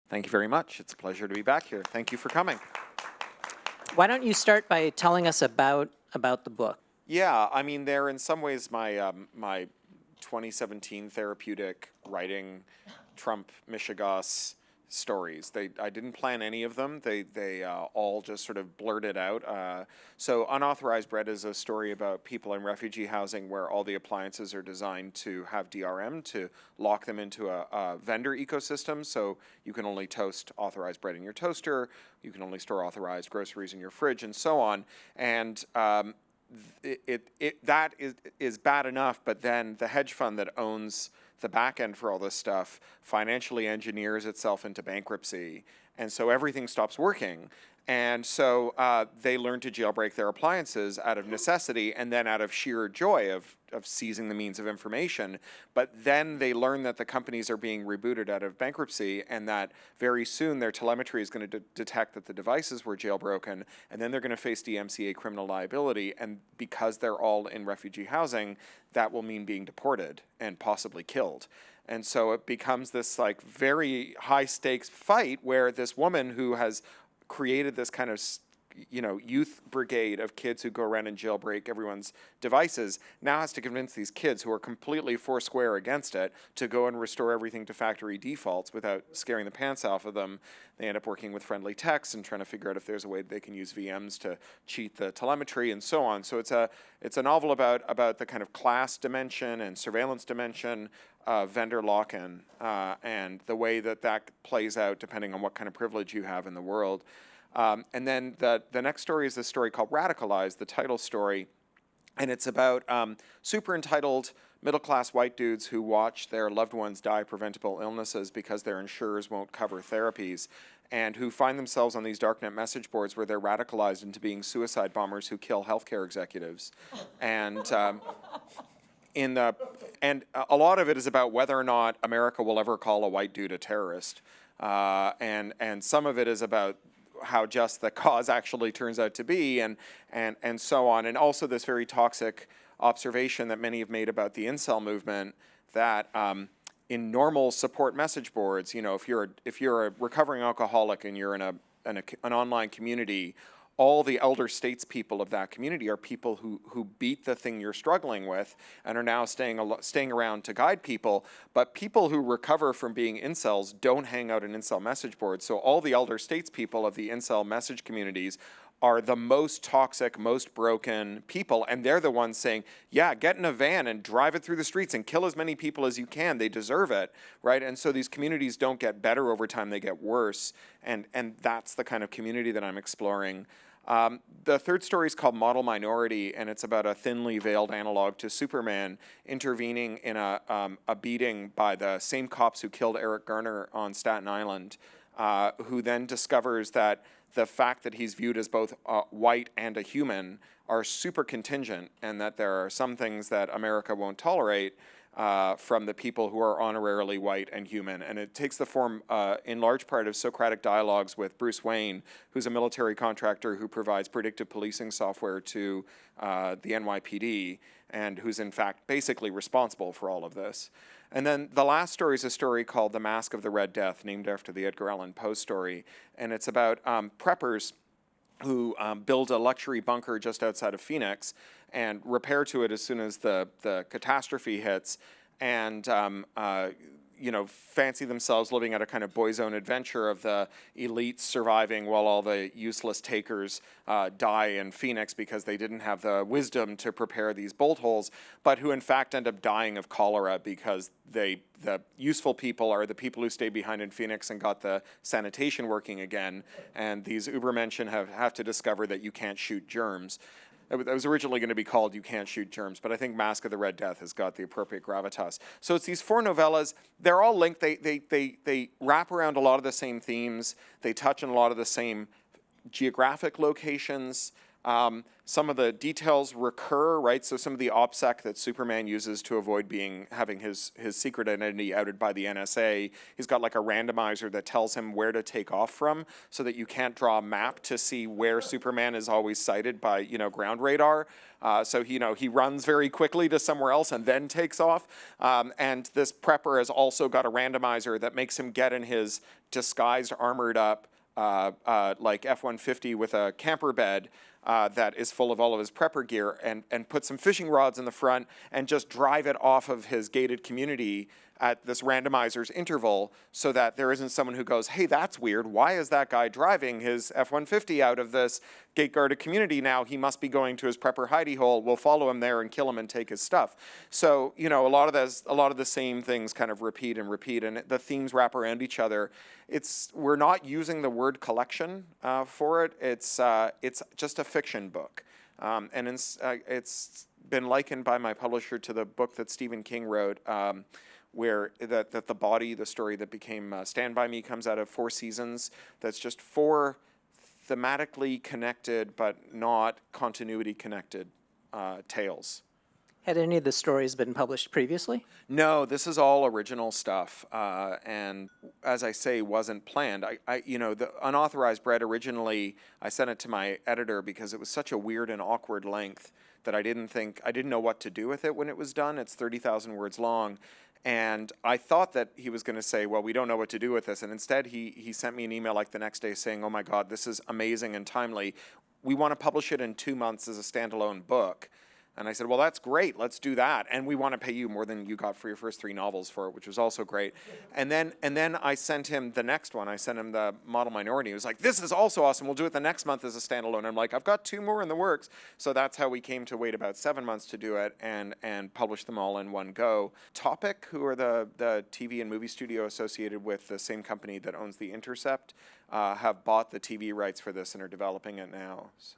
Thank you very much. It's a pleasure to be back here. Thank you for coming. Why don't you start by telling us about the book? Yeah, I mean, they're in some ways my my 2017 therapeutic writing Trump Michigas stories. I didn't plan any of them. They all just sort of blurted out. So Unauthorized Bread is a story about people in refugee housing where all the appliances are designed to have DRM to lock them into a vendor ecosystem. So you can only toast authorized bread in your toaster, you can only store authorized groceries in your fridge, and so on. And that is bad enough, but then the hedge fund that owns the back end for all this stuff financially engineers itself into bankruptcy, and so everything stops working. And so they learn to jailbreak their appliances out of necessity and then out of sheer joy of seizing the means of information. But then they learn that the companies are being rebooted out of bankruptcy and that very soon their telemetry is going to detect that the devices were jailbroken, and then they're going to face DMCA criminal liability. And because they're all in refugee housing, that will mean being deported and possibly killed. And so it becomes this like very high stakes fight where this woman who has created this kind of, youth brigade of kids who go around and jailbreak everyone's devices now has to convince these kids who are completely foursquare against it to go and restore everything to factory defaults without scaring the pants off of them. They end up working with friendly techs and trying to figure out if there's a way they can use VMs to cheat the telemetry and so on. So it's a novel about the kind of class dimension and surveillance dimension, vendor lock-in, and the way that plays out depending on what kind of privilege you have in the world. And then the next story is this story called Radicalized, the title story, and it's about super entitled middle-class white dudes who watch their loved ones die of preventable illnesses because their insurers won't cover therapies, and who find themselves on these darknet message boards where they're radicalized into being suicide bombers who kill healthcare executives. And and a lot of it is about whether or not America will ever call a white dude a terrorist, and some of it is about how just the cause actually turns out to be, and so on, and also this very toxic observation that many have made about the incel movement that in normal support message boards, if you're a recovering alcoholic and you're in an online community, all the elder statespeople of that community are people who beat the thing you're struggling with and are now staying around to guide people. But people who recover from being incels don't hang out in incel message boards. So all the elder statespeople of the incel message communities are the most toxic, most broken people, and they're the ones saying, yeah, get in a van and drive it through the streets and kill as many people as you can. They deserve it, right? And so these communities don't get better over time, they get worse, and that's the kind of community that I'm exploring. The third story is called Model Minority, and it's about a thinly veiled analog to Superman intervening in a beating by the same cops who killed Eric Garner on Staten Island, who then discovers that the fact that he's viewed as both white and a human are super contingent, and that there are some things that America won't tolerate from the people who are honorarily white and human. And it takes the form, in large part, of Socratic dialogues with Bruce Wayne, who's a military contractor who provides predictive policing software to the NYPD, and who's in fact basically responsible for all of this. And then the last story is a story called The Mask of the Red Death, named after the Edgar Allan Poe story. And it's about preppers who build a luxury bunker just outside of Phoenix and repair to it as soon as the catastrophe hits, and fancy themselves living at a kind of boys' own adventure of the elites surviving while all the useless takers die in Phoenix because they didn't have the wisdom to prepare these bolt holes, but who in fact end up dying of cholera because the useful people are the people who stayed behind in Phoenix and got the sanitation working again, and these Ubermenschen have to discover that you can't shoot germs. It was originally going to be called You Can't Shoot Germs, but I think Mask of the Red Death has got the appropriate gravitas. So it's these four novellas. They're all linked. They wrap around a lot of the same themes. They touch on a lot of the same geographic locations. Some of the details recur, right? So some of the OPSEC that Superman uses to avoid having his secret identity outed by the NSA, he's got like a randomizer that tells him where to take off from, so that you can't draw a map to see where Superman is always sighted by, ground radar. So he runs very quickly to somewhere else and then takes off. And this prepper has also got a randomizer that makes him get in his disguised, armored up like F-150 with a camper bed that is full of all of his prepper gear, and put some fishing rods in the front and just drive it off of his gated community at this randomizer's interval, so that there isn't someone who goes, hey, that's weird. Why is that guy driving his F-150 out of this gate-guarded community now? He must be going to his prepper hidey hole. We'll follow him there and kill him and take his stuff. So, a lot of the same things kind of repeat, and the themes wrap around each other. We're not using the word collection for it. It's just a fiction book. And it's been likened by my publisher to the book that Stephen King wrote, where the body, the story that became Stand By Me, comes out of 4 seasons. That's just 4 thematically connected but not continuity connected tales. Had any of the stories been published previously? No, this is all original stuff, and as I say, wasn't planned. The Unauthorized Bread, originally, I sent it to my editor because it was such a weird and awkward length that I didn't know what to do with it when it was done. It's 30,000 words long. And I thought that he was going to say, well, we don't know what to do with this. And instead, he sent me an email like the next day saying, oh my God, this is amazing and timely. We want to publish it in 2 months as a standalone book. And I said, well, that's great. Let's do that. And we want to pay you more than you got for your first 3 novels for it, which was also great. And then I sent him the next one. I sent him the Model Minority. He was like, this is also awesome. We'll do it the next month as a standalone. I'm like, I've got 2 more in the works. So that's how we came to wait about 7 months to do it and publish them all in one go. Topic, who are the TV and movie studio associated with the same company that owns The Intercept, have bought the TV rights for this and are developing it now. So.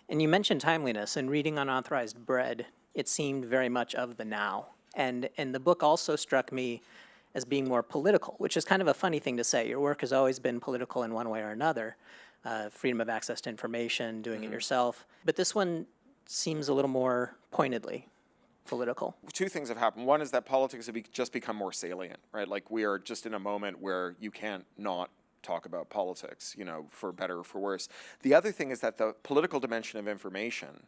And you mentioned timeliness, and reading Unauthorized Bread, it seemed very much of the now. And the book also struck me as being more political, which is kind of a funny thing to say. Your work has always been political in one way or another, freedom of access to information, doing it yourself. But this one seems a little more pointedly political. 2 things have happened. One is that politics have just become more salient, right? Like, we are just in a moment where you can't not talk about politics, for better or for worse. The other thing is that the political dimension of information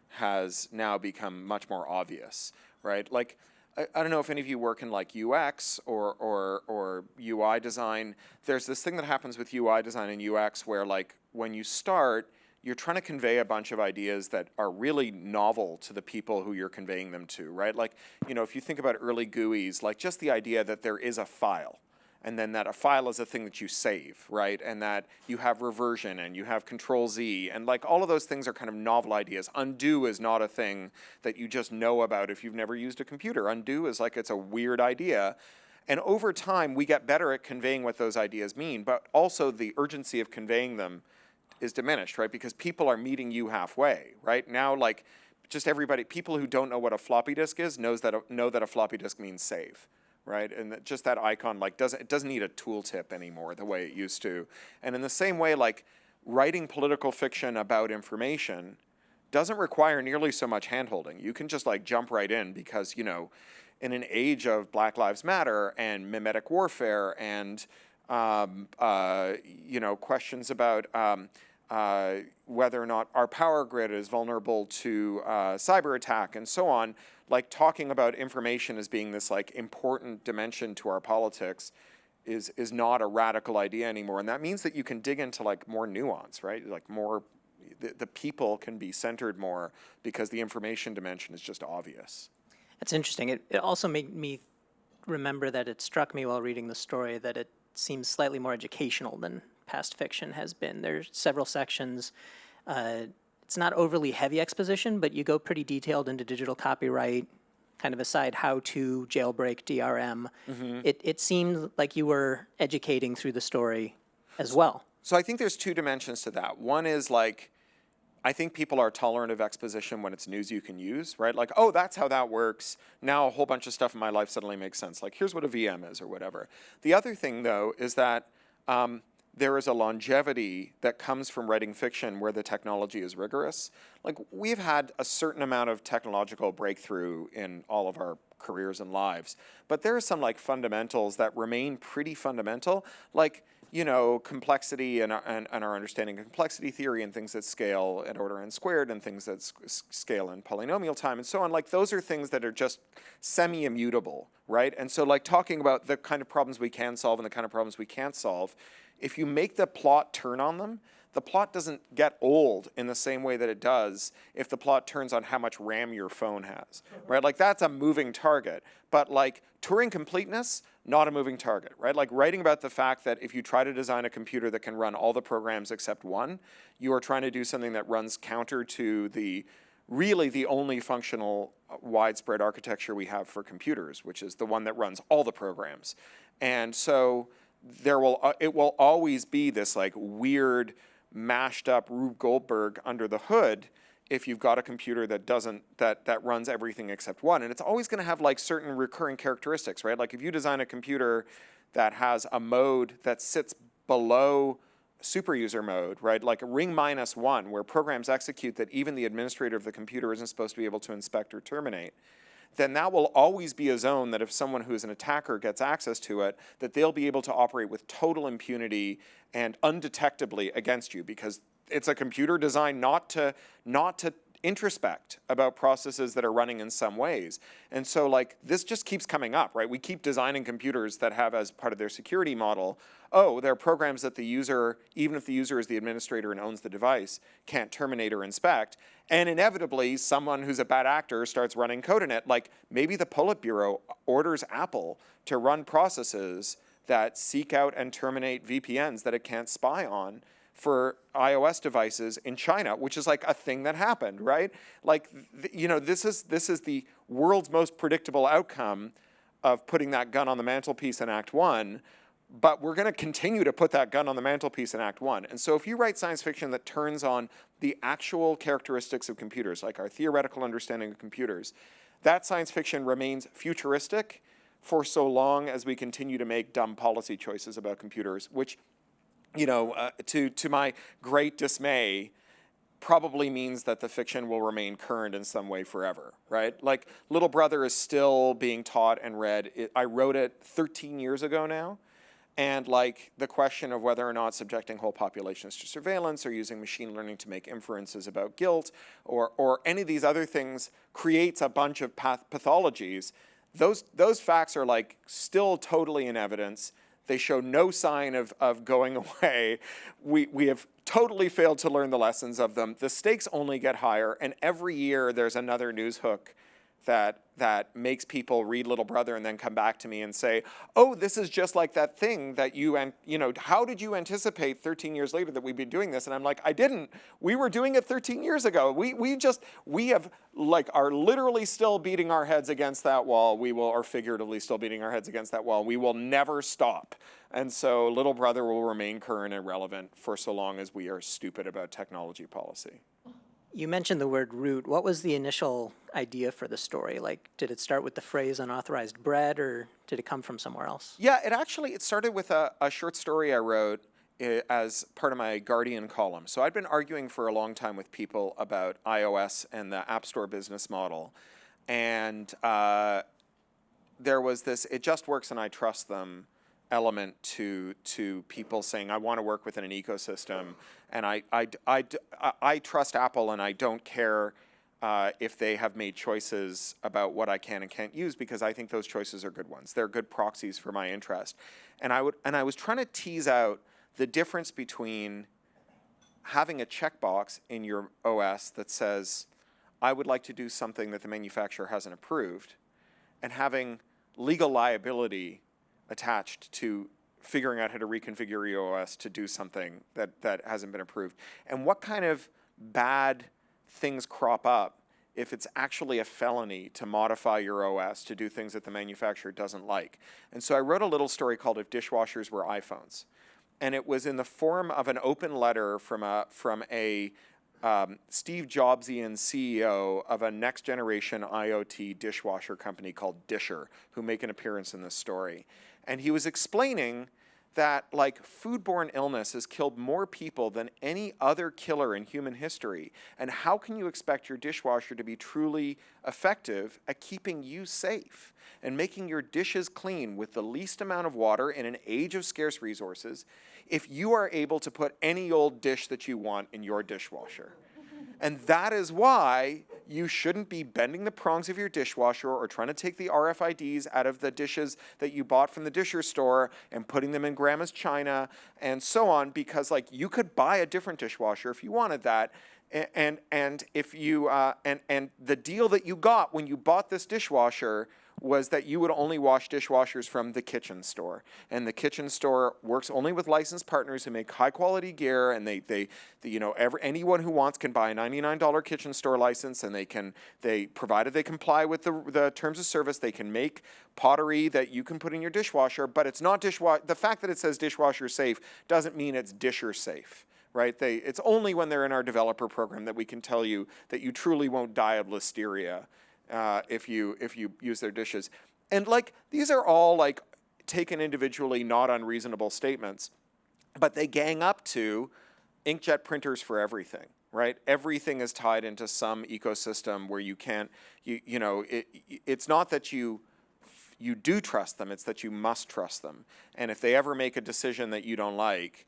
has now become much more obvious, right? Like, I don't know if any of you work in like UX or UI design. There's this thing that happens with UI design and UX where, like, when you start, you're trying to convey a bunch of ideas that are really novel to the people who you're conveying them to, right? Like, if you think about early GUIs, like just the idea that there is a file, and then that a file is a thing that you save, right? And that you have reversion and you have Control-Z, and like all of those things are kind of novel ideas. Undo is not a thing that you just know about if you've never used a computer. Undo is like, it's a weird idea. And over time, we get better at conveying what those ideas mean, but also the urgency of conveying them is diminished, right? Because people are meeting you halfway, right? Now, like, just everybody, people who don't know what a floppy disk is know that a floppy disk means save. Right, and just that icon, like, it doesn't need a tooltip anymore the way it used to. And in the same way, like, writing political fiction about information doesn't require nearly so much handholding. You can just like jump right in because, in an age of Black Lives Matter and mimetic warfare and questions about whether or not our power grid is vulnerable to cyber attack and so on, like talking about information as being this like important dimension to our politics is not a radical idea anymore. And that means that you can dig into like more nuance, right? Like more, the people can be centered more because the information dimension is just obvious. That's interesting. It also made me remember that it struck me while reading the story that it seems slightly more educational than past fiction has been. There's several sections. It's not overly heavy exposition, but you go pretty detailed into digital copyright, kind of aside how to jailbreak DRM. Mm-hmm. It seemed like you were educating through the story as well. So I think there's 2 dimensions to that. One is like, I think people are tolerant of exposition when it's news you can use, right? Like, oh, that's how that works. Now a whole bunch of stuff in my life suddenly makes sense. Like, here's what a VM is or whatever. The other thing, though, is that there is a longevity that comes from writing fiction where the technology is rigorous. Like, we've had a certain amount of technological breakthrough in all of our careers and lives, but there are some like fundamentals that remain pretty fundamental, like, you know, complexity and our understanding of complexity theory and things that scale at order n squared and things that scale in polynomial time and so on. Like, those are things that are just semi-immutable, right? And so like talking about the kind of problems we can solve and the kind of problems we can't solve, if you make the plot turn on them, the plot doesn't get old in the same way that it does if the plot turns on how much RAM your phone has, right? Like, that's a moving target. But like Turing completeness, not a moving target, right? Like writing about the fact that if you try to design a computer that can run all the programs except one, you are trying to do something that runs counter to the really the only functional widespread architecture we have for computers, which is the one that runs all the programs. And so it will always be this like weird mashed up Rube Goldberg under the hood if you've got a computer that runs everything except one. And it's always going to have like certain recurring characteristics, right? Like if you design a computer that has a mode that sits below superuser mode, right? Like a ring -1, where programs execute that even the administrator of the computer isn't supposed to be able to inspect or terminate, then that will always be a zone that if someone who is an attacker gets access to it, that they'll be able to operate with total impunity and undetectably against you, because it's a computer designed not to introspect about processes that are running in some ways. And so like this just keeps coming up, right? We keep designing computers that have as part of their security model, oh, there are programs that the user, even if the user is the administrator and owns the device, can't terminate or inspect. And inevitably, someone who's a bad actor starts running code in it. Like maybe the Politburo orders Apple to run processes that seek out and terminate VPNs that it can't spy on for iOS devices in China, which is like a thing that happened, right? Like, you know, this is the world's most predictable outcome of putting that gun on the mantelpiece in Act 1, but we're going to continue to put that gun on the mantelpiece in Act 1. And so if you write science fiction that turns on the actual characteristics of computers, like our theoretical understanding of computers, that science fiction remains futuristic for so long as we continue to make dumb policy choices about computers, which, you know, to my great dismay, probably means that the fiction will remain current in some way forever, right? Like, Little Brother is still being taught and read. I wrote it 13 years ago now, and like the question of whether or not subjecting whole populations to surveillance or using machine learning to make inferences about guilt or any of these other things creates a bunch of pathologies. Those facts are like still totally in evidence. They show no sign of going away. We have totally failed to learn the lessons of them. The stakes only get higher, and every year there's another news hook that makes people read Little Brother and then come back to me and say, oh, this is just like that thing that you know, how did you anticipate 13 years later that we'd be doing this? And I'm like, I didn't. We were doing it 13 years ago. We have like are literally still beating our heads against that wall. Or figuratively still beating our heads against that wall. We will never stop. And so Little Brother will remain current and relevant for so long as we are stupid about technology policy. You mentioned the word root. What was the initial idea for the story? Like, did it start with the phrase unauthorized bread, or did it come from somewhere else? Yeah, it started with a short story I wrote as part of my Guardian column. So I'd been arguing for a long time with people about iOS and the App Store business model. And there was this, it just works and I trust them element to people saying, I want to work within an ecosystem, and I trust Apple, and I don't care if they have made choices about what I can and can't use, because I think those choices are good ones. They're good proxies for my interest. And I was trying to tease out the difference between having a checkbox in your OS that says, I would like to do something that the manufacturer hasn't approved, and having legal liability attached to figuring out how to reconfigure your OS to do something that hasn't been approved. And what kind of bad things crop up if it's actually a felony to modify your OS to do things that the manufacturer doesn't like. And so I wrote a little story called If Dishwashers Were iPhones. And it was in the form of an open letter from a Steve Jobsian CEO of a next generation IoT dishwasher company called Disher, who make an appearance in this story. And he was explaining that like foodborne illness has killed more people than any other killer in human history. And how can you expect your dishwasher to be truly effective at keeping you safe and making your dishes clean with the least amount of water in an age of scarce resources if you are able to put any old dish that you want in your dishwasher? And that is why you shouldn't be bending the prongs of your dishwasher or trying to take the RFIDs out of the dishes that you bought from the disher store and putting them in grandma's china and so on, because like you could buy a different dishwasher if you wanted that. And if you and the deal that you got when you bought this dishwasher was that you would only wash dishwashers from the kitchen store. And the kitchen store works only with licensed partners who make high quality gear, and anyone who wants can buy a $99 kitchen store license, and provided they comply with the terms of service, they can make pottery that you can put in your dishwasher, but it's not the fact that it says dishwasher safe doesn't mean it's disher safe. Right? It's only when they're in our developer program that we can tell you that you truly won't die of listeria if you use their dishes. And like these are all like taken individually not unreasonable statements, but they gang up to inkjet printers for everything. Right? Everything is tied into some ecosystem where you can't. It's not that you do trust them; it's that you must trust them. And if they ever make a decision that you don't like,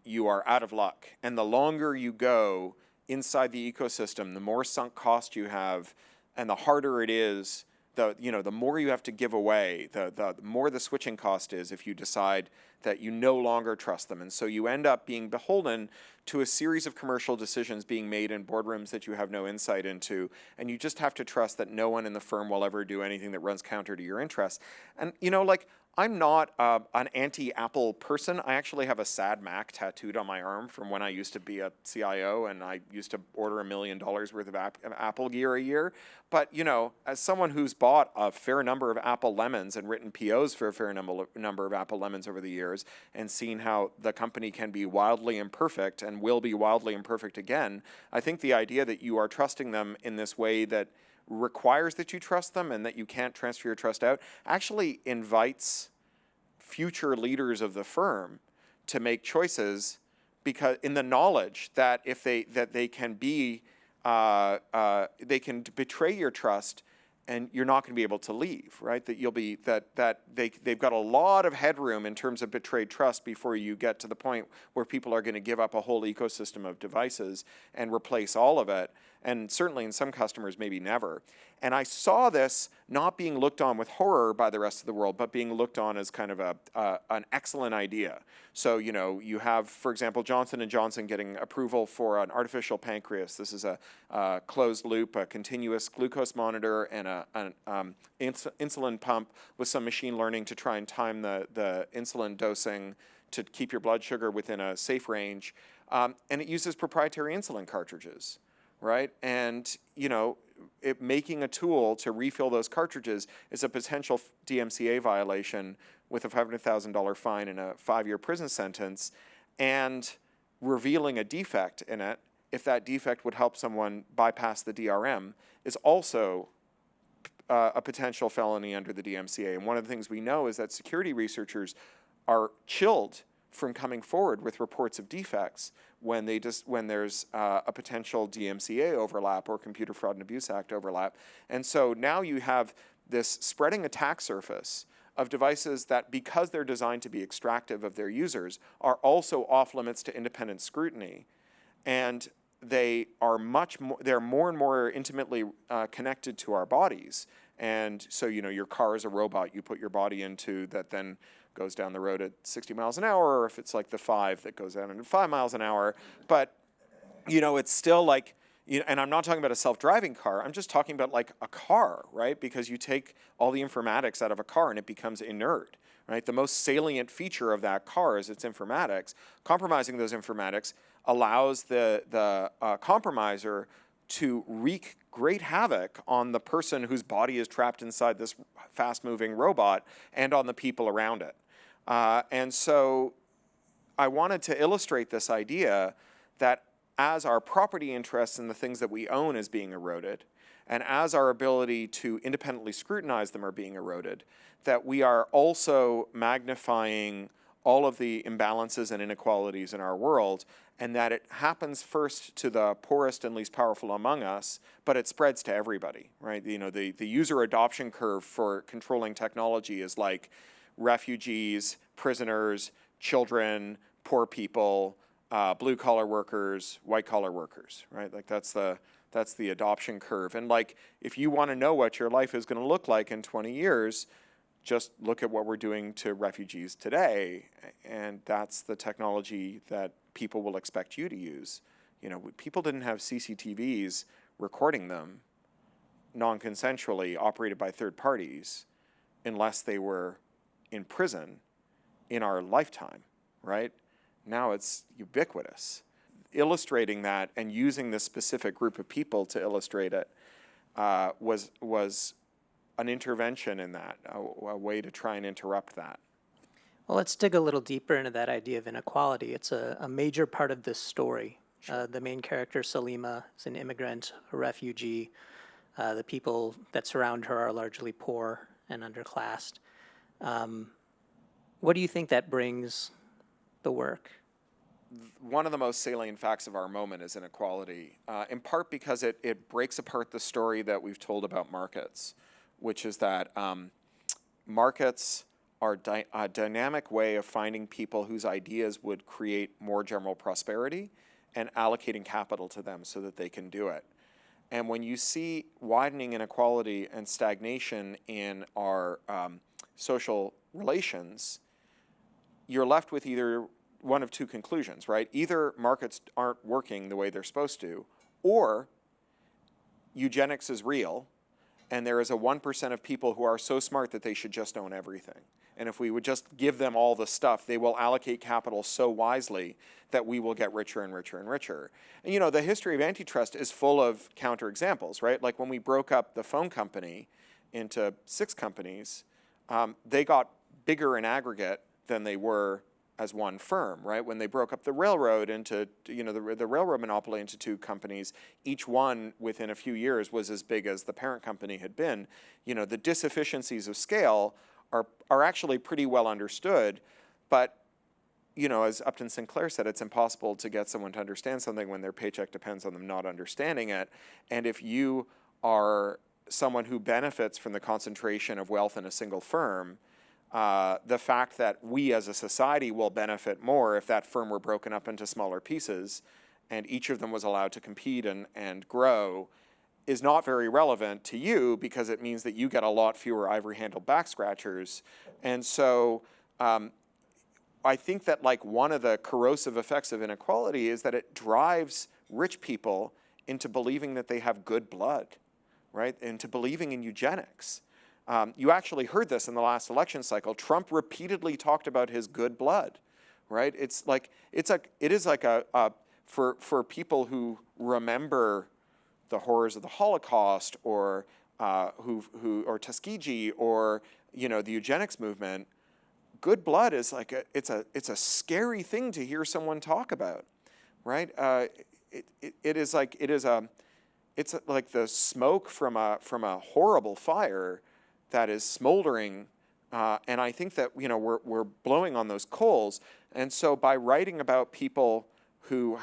you are out of luck. And the longer you go inside the ecosystem, the more sunk cost you have, and the harder it is, the more you have to give away, the more the switching cost is if you decide that you no longer trust them. And so you end up being beholden to a series of commercial decisions being made in boardrooms that you have no insight into, and you just have to trust that no one in the firm will ever do anything that runs counter to your interests. And I'm not an anti-Apple person. I actually have a sad Mac tattooed on my arm from when I used to be a CIO, and I used to order $1 million worth of Apple gear a year. But, as someone who's bought a fair number of Apple lemons and written POs for a fair number of Apple lemons over the years, and seen how the company can be wildly imperfect and will be wildly imperfect again, I think the idea that you are trusting them in this way that requires that you trust them and that you can't transfer your trust out actually invites future leaders of the firm to make choices because in the knowledge that they can betray your trust and you're not going to be able to leave, right? That they've got a lot of headroom in terms of betrayed trust before you get to the point where people are going to give up a whole ecosystem of devices and replace all of it. And certainly in some customers, maybe never. And I saw this not being looked on with horror by the rest of the world, but being looked on as kind of an excellent idea. So, you have, for example, Johnson & Johnson getting approval for an artificial pancreas. This is a closed loop, a continuous glucose monitor, and an insulin pump with some machine learning to try and time the insulin dosing to keep your blood sugar within a safe range. And it uses proprietary insulin cartridges. Right? And, making a tool to refill those cartridges is a potential DMCA violation with a $500,000 fine and a 5-year prison sentence, and revealing a defect in it, if that defect would help someone bypass the DRM, is also a potential felony under the DMCA. And one of the things we know is that security researchers are chilled from coming forward with reports of defects when there's a potential DMCA overlap or Computer Fraud and Abuse Act overlap. And so now you have this spreading attack surface of devices that, because they're designed to be extractive of their users, are also off limits to independent scrutiny. And they are they're more and more intimately connected to our bodies. And so, your car is a robot you put your body into that then goes down the road at 60 miles an hour, or if it's like the 5 that goes down at 5 miles an hour. But, it's still like, and I'm not talking about a self-driving car, I'm just talking about like a car, right? Because you take all the informatics out of a car and it becomes inert, right? The most salient feature of that car is its informatics. Compromising those informatics allows the compromiser to wreak great havoc on the person whose body is trapped inside this fast-moving robot and on the people around it. And so I wanted to illustrate this idea that as our property interests and the things that we own is being eroded, and as our ability to independently scrutinize them are being eroded, that we are also magnifying all of the imbalances and inequalities in our world, and that it happens first to the poorest and least powerful among us, but it spreads to everybody, right? You know, the user adoption curve for controlling technology is like refugees, prisoners, children, poor people, blue-collar workers, white-collar workers, right? Like that's the adoption curve. And like, if you want to know what your life is going to look like in 20 years, just look at what we're doing to refugees today, and that's the technology that people will expect you to use. You know, people didn't have CCTVs recording them non-consensually operated by third parties unless they were in prison in our lifetime, right? Now it's ubiquitous. Illustrating that and using this specific group of people to illustrate it was an intervention in that, a way to try and interrupt that. Well, let's dig a little deeper into that idea of inequality. It's a major part of this story. Sure. The main character, Salima, is an immigrant, a refugee. The people that surround her are largely poor and underclassed. What do you think that brings the work? One of the most salient facts of our moment is inequality, in part because it breaks apart the story that we've told about markets, which is that markets are a dynamic way of finding people whose ideas would create more general prosperity and allocating capital to them so that they can do it. And when you see widening inequality and stagnation in our social relations, you're left with either one of two conclusions, right? Either markets aren't working the way they're supposed to, or eugenics is real, and there is a 1% of people who are so smart that they should just own everything. And if we would just give them all the stuff, they will allocate capital so wisely that we will get richer and richer and richer. And you know, the history of antitrust is full of counterexamples, right? Like when we broke up the phone company into 6 companies, they got bigger in aggregate than they were as one firm, right? When they broke up the railroad into, you know, the railroad monopoly into 2 companies, each one within a few years was as big as the parent company had been. You know, the disefficiencies of scale are actually pretty well understood, but, you know, as Upton Sinclair said, it's impossible to get someone to understand something when their paycheck depends on them not understanding it. And if you are someone who benefits from the concentration of wealth in a single firm, the fact that we as a society will benefit more if that firm were broken up into smaller pieces and each of them was allowed to compete and grow is not very relevant to you, because it means that you get a lot fewer ivory-handled back scratchers. And so I think that like one of the corrosive effects of inequality is that it drives rich people into believing that they have good blood, right? Into believing in eugenics. You actually heard this in the last election cycle. Trump repeatedly talked about his good blood, right? It is like for people who remember the horrors of the Holocaust, or or Tuskegee, or you know, the eugenics movement. Good blood is like it's a scary thing to hear someone talk about, right? It's like the smoke from a horrible fire that is smoldering, and I think that, you know, we're blowing on those coals. And so by writing about people who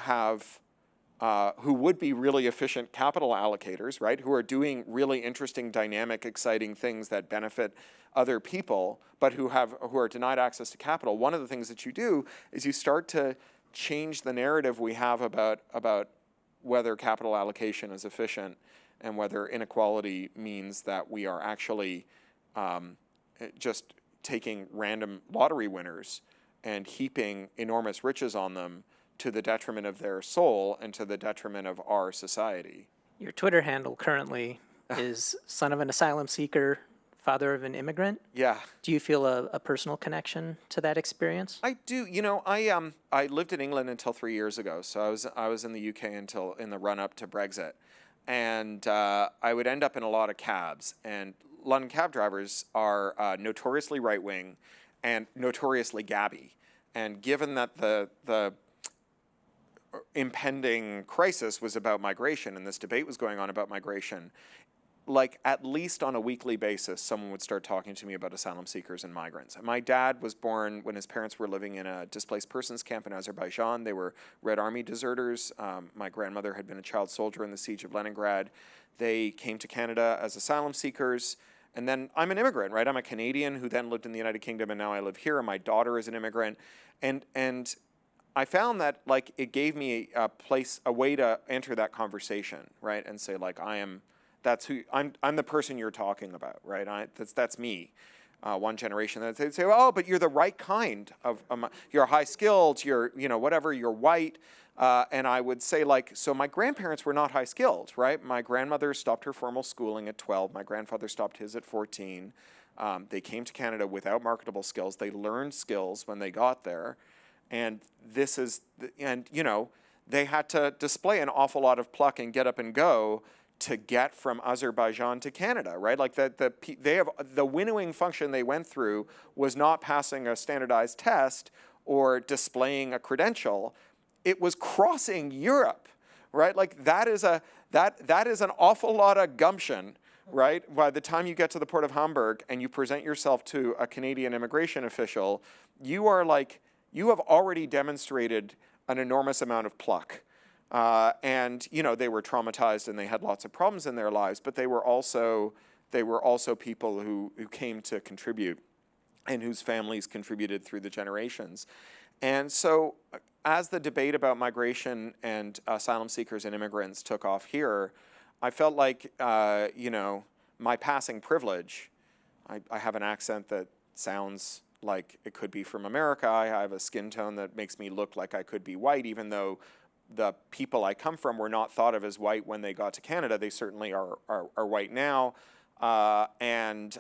would be really efficient capital allocators, right, who are doing really interesting, dynamic, exciting things that benefit other people, but who are denied access to capital, one of the things that you do is you start to change the narrative we have about whether capital allocation is efficient and whether inequality means that we are actually just taking random lottery winners and heaping enormous riches on them to the detriment of their soul and to the detriment of our society. Your Twitter handle currently is son of an asylum seeker, father of an immigrant. Yeah. Do you feel a personal connection to that experience? I do. You know, I lived in England until 3 years ago, so I was in the UK until in the run-up to Brexit. And I would end up in a lot of cabs, and London cab drivers are notoriously right-wing and notoriously gabby. And given that the impending crisis was about migration and this debate was going on about migration, like at least on a weekly basis, someone would start talking to me about asylum seekers and migrants. And my dad was born when his parents were living in a displaced persons camp in Azerbaijan. They were Red Army deserters. My grandmother had been a child soldier in the siege of Leningrad. They came to Canada as asylum seekers. And then I'm an immigrant, right? I'm a Canadian who then lived in the United Kingdom, and now I live here, and my daughter is an immigrant. And I found that like it gave me a way to enter that conversation, right? And say like, I'm the person you're talking about, right? That's me. One generation that they'd say, oh, but you're the right kind of, you're high skilled, you're, whatever, you're white. And I would say like, so my grandparents were not high skilled, right? My grandmother stopped her formal schooling at 12. My grandfather stopped his at 14. They came to Canada without marketable skills. They learned skills when they got there. And they had to display an awful lot of pluck and get up and go to get from Azerbaijan to Canada, right? Like the winnowing function they went through was not passing a standardized test or displaying a credential. It was crossing Europe, right? Like that is an awful lot of gumption, right? By the time you get to the port of Hamburg and you present yourself to a Canadian immigration official, you have already demonstrated an enormous amount of pluck. And they were traumatized and they had lots of problems in their lives, but they were also people who came to contribute and whose families contributed through the generations. And so as the debate about migration and asylum seekers and immigrants took off here, I felt like, my passing privilege, I have an accent that sounds like it could be from America. I have a skin tone that makes me look like I could be white, even though the people I come from were not thought of as white when they got to Canada. They certainly are white now. And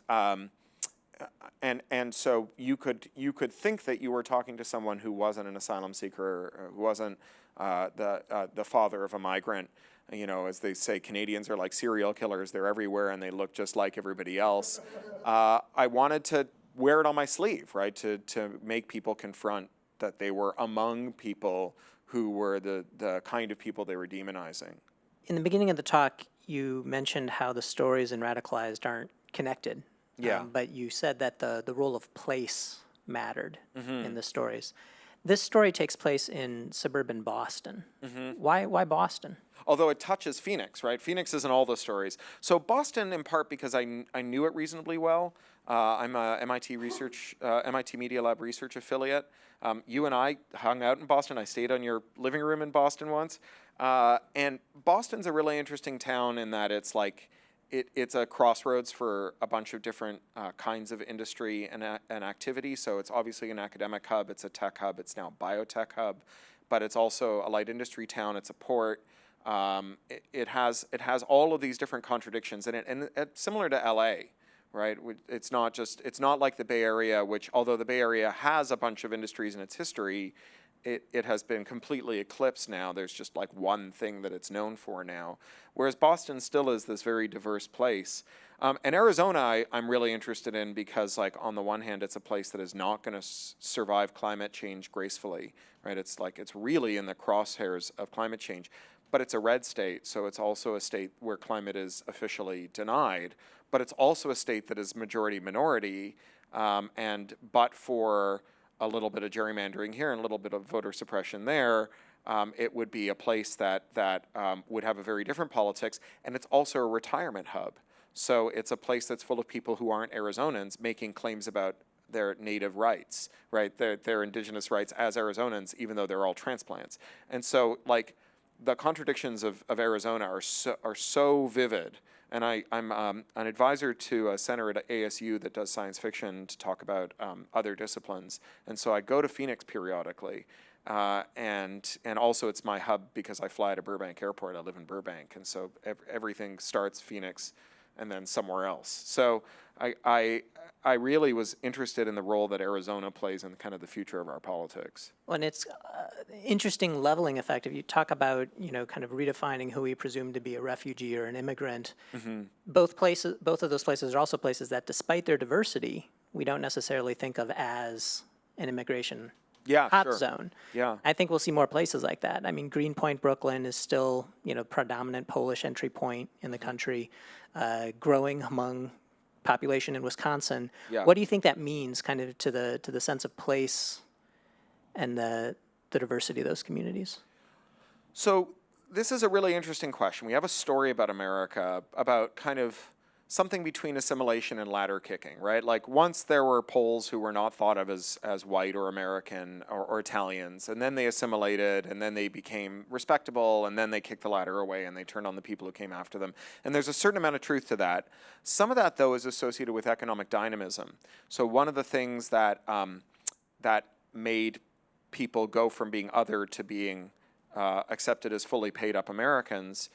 so you could think that you were talking to someone who wasn't an asylum seeker, who wasn't the father of a migrant. As they say, Canadians are like serial killers. They're everywhere and they look just like everybody else. I wanted to wear it on my sleeve, right? To make people confront that they were among people who were the kind of people they were demonizing. In the beginning of the talk, you mentioned how the stories in Radicalized aren't connected. Yeah. But you said that the role of place mattered in the stories. This story takes place in suburban Boston. Why Boston? Although it touches Phoenix, right? Phoenix isn't all the stories. So Boston, in part because I knew it reasonably well. I'm a MIT Media Lab research affiliate. You and I hung out in Boston. I stayed on your living room in Boston once. And Boston's a really interesting town in that it's like, it's a crossroads for a bunch of different kinds of industry and activity. So it's obviously an academic hub. It's a tech hub. It's now a biotech hub. But it's also a light industry town. It's a port. It has all of these different contradictions in it. And it's similar to LA. Right? It's not like the Bay Area, which, although the Bay Area has a bunch of industries in its history, it has been completely eclipsed now. There's just like one thing that it's known for now. Whereas Boston still is this very diverse place. And Arizona, I'm really interested in because, like, on the one hand, it's a place that is not going to survive climate change gracefully, right? It's really in the crosshairs of climate change. But it's a red state, so it's also a state where climate is officially denied. But it's also a state that is majority-minority, but for a little bit of gerrymandering here and a little bit of voter suppression there, it would be a place that would have a very different politics. And it's also a retirement hub. So it's a place that's full of people who aren't Arizonans making claims about their native rights, right? Their indigenous rights as Arizonans, even though they're all transplants. And so, like, the contradictions of Arizona are so vivid. And I'm an advisor to a center at ASU that does science fiction to talk about other disciplines. And so I go to Phoenix periodically. And also it's my hub because I fly to Burbank Airport. I live in Burbank. And so everything starts Phoenix and then somewhere else. So I really was interested in the role that Arizona plays in kind of the future of our politics. Well, and it's interesting leveling effect. If you talk about, kind of redefining who we presume to be a refugee or an immigrant, both of those places are also places that, despite their diversity, we don't necessarily think of as an immigration hot sure. zone. Yeah. I think we'll see more places like that. I mean, Greenpoint, Brooklyn is still, predominant Polish entry point in the country, growing among population in Wisconsin. Yeah. What do you think that means kind of to the sense of place and the diversity of those communities? So this is a really interesting question. We have a story about America, about kind of something between assimilation and ladder kicking, right? Like once there were Poles who were not thought of as white or American or Italians, and then they assimilated, and then they became respectable, and then they kicked the ladder away, and they turned on the people who came after them. And there's a certain amount of truth to that. Some of that, though, is associated with economic dynamism. So one of the things that that made people go from being other to being accepted as fully paid up Americans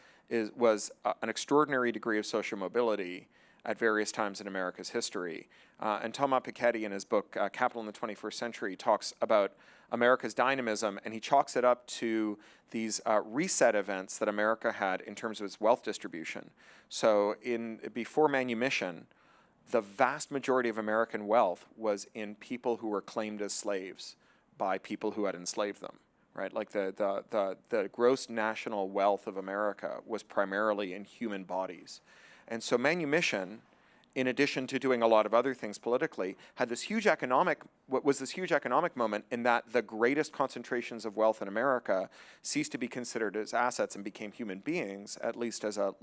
was an extraordinary degree of social mobility at various times in America's history. And Thomas Piketty, in his book Capital in the 21st Century, talks about America's dynamism, and he chalks it up to these reset events that America had in terms of its wealth distribution. So before manumission, the vast majority of American wealth was in people who were claimed as slaves by people who had enslaved them. Right, like the gross national wealth of America was primarily in human bodies. And so manumission, in addition to doing a lot of other things politically, had this huge economic moment in that the greatest concentrations of wealth in America ceased to be considered as assets and became human beings, at least as a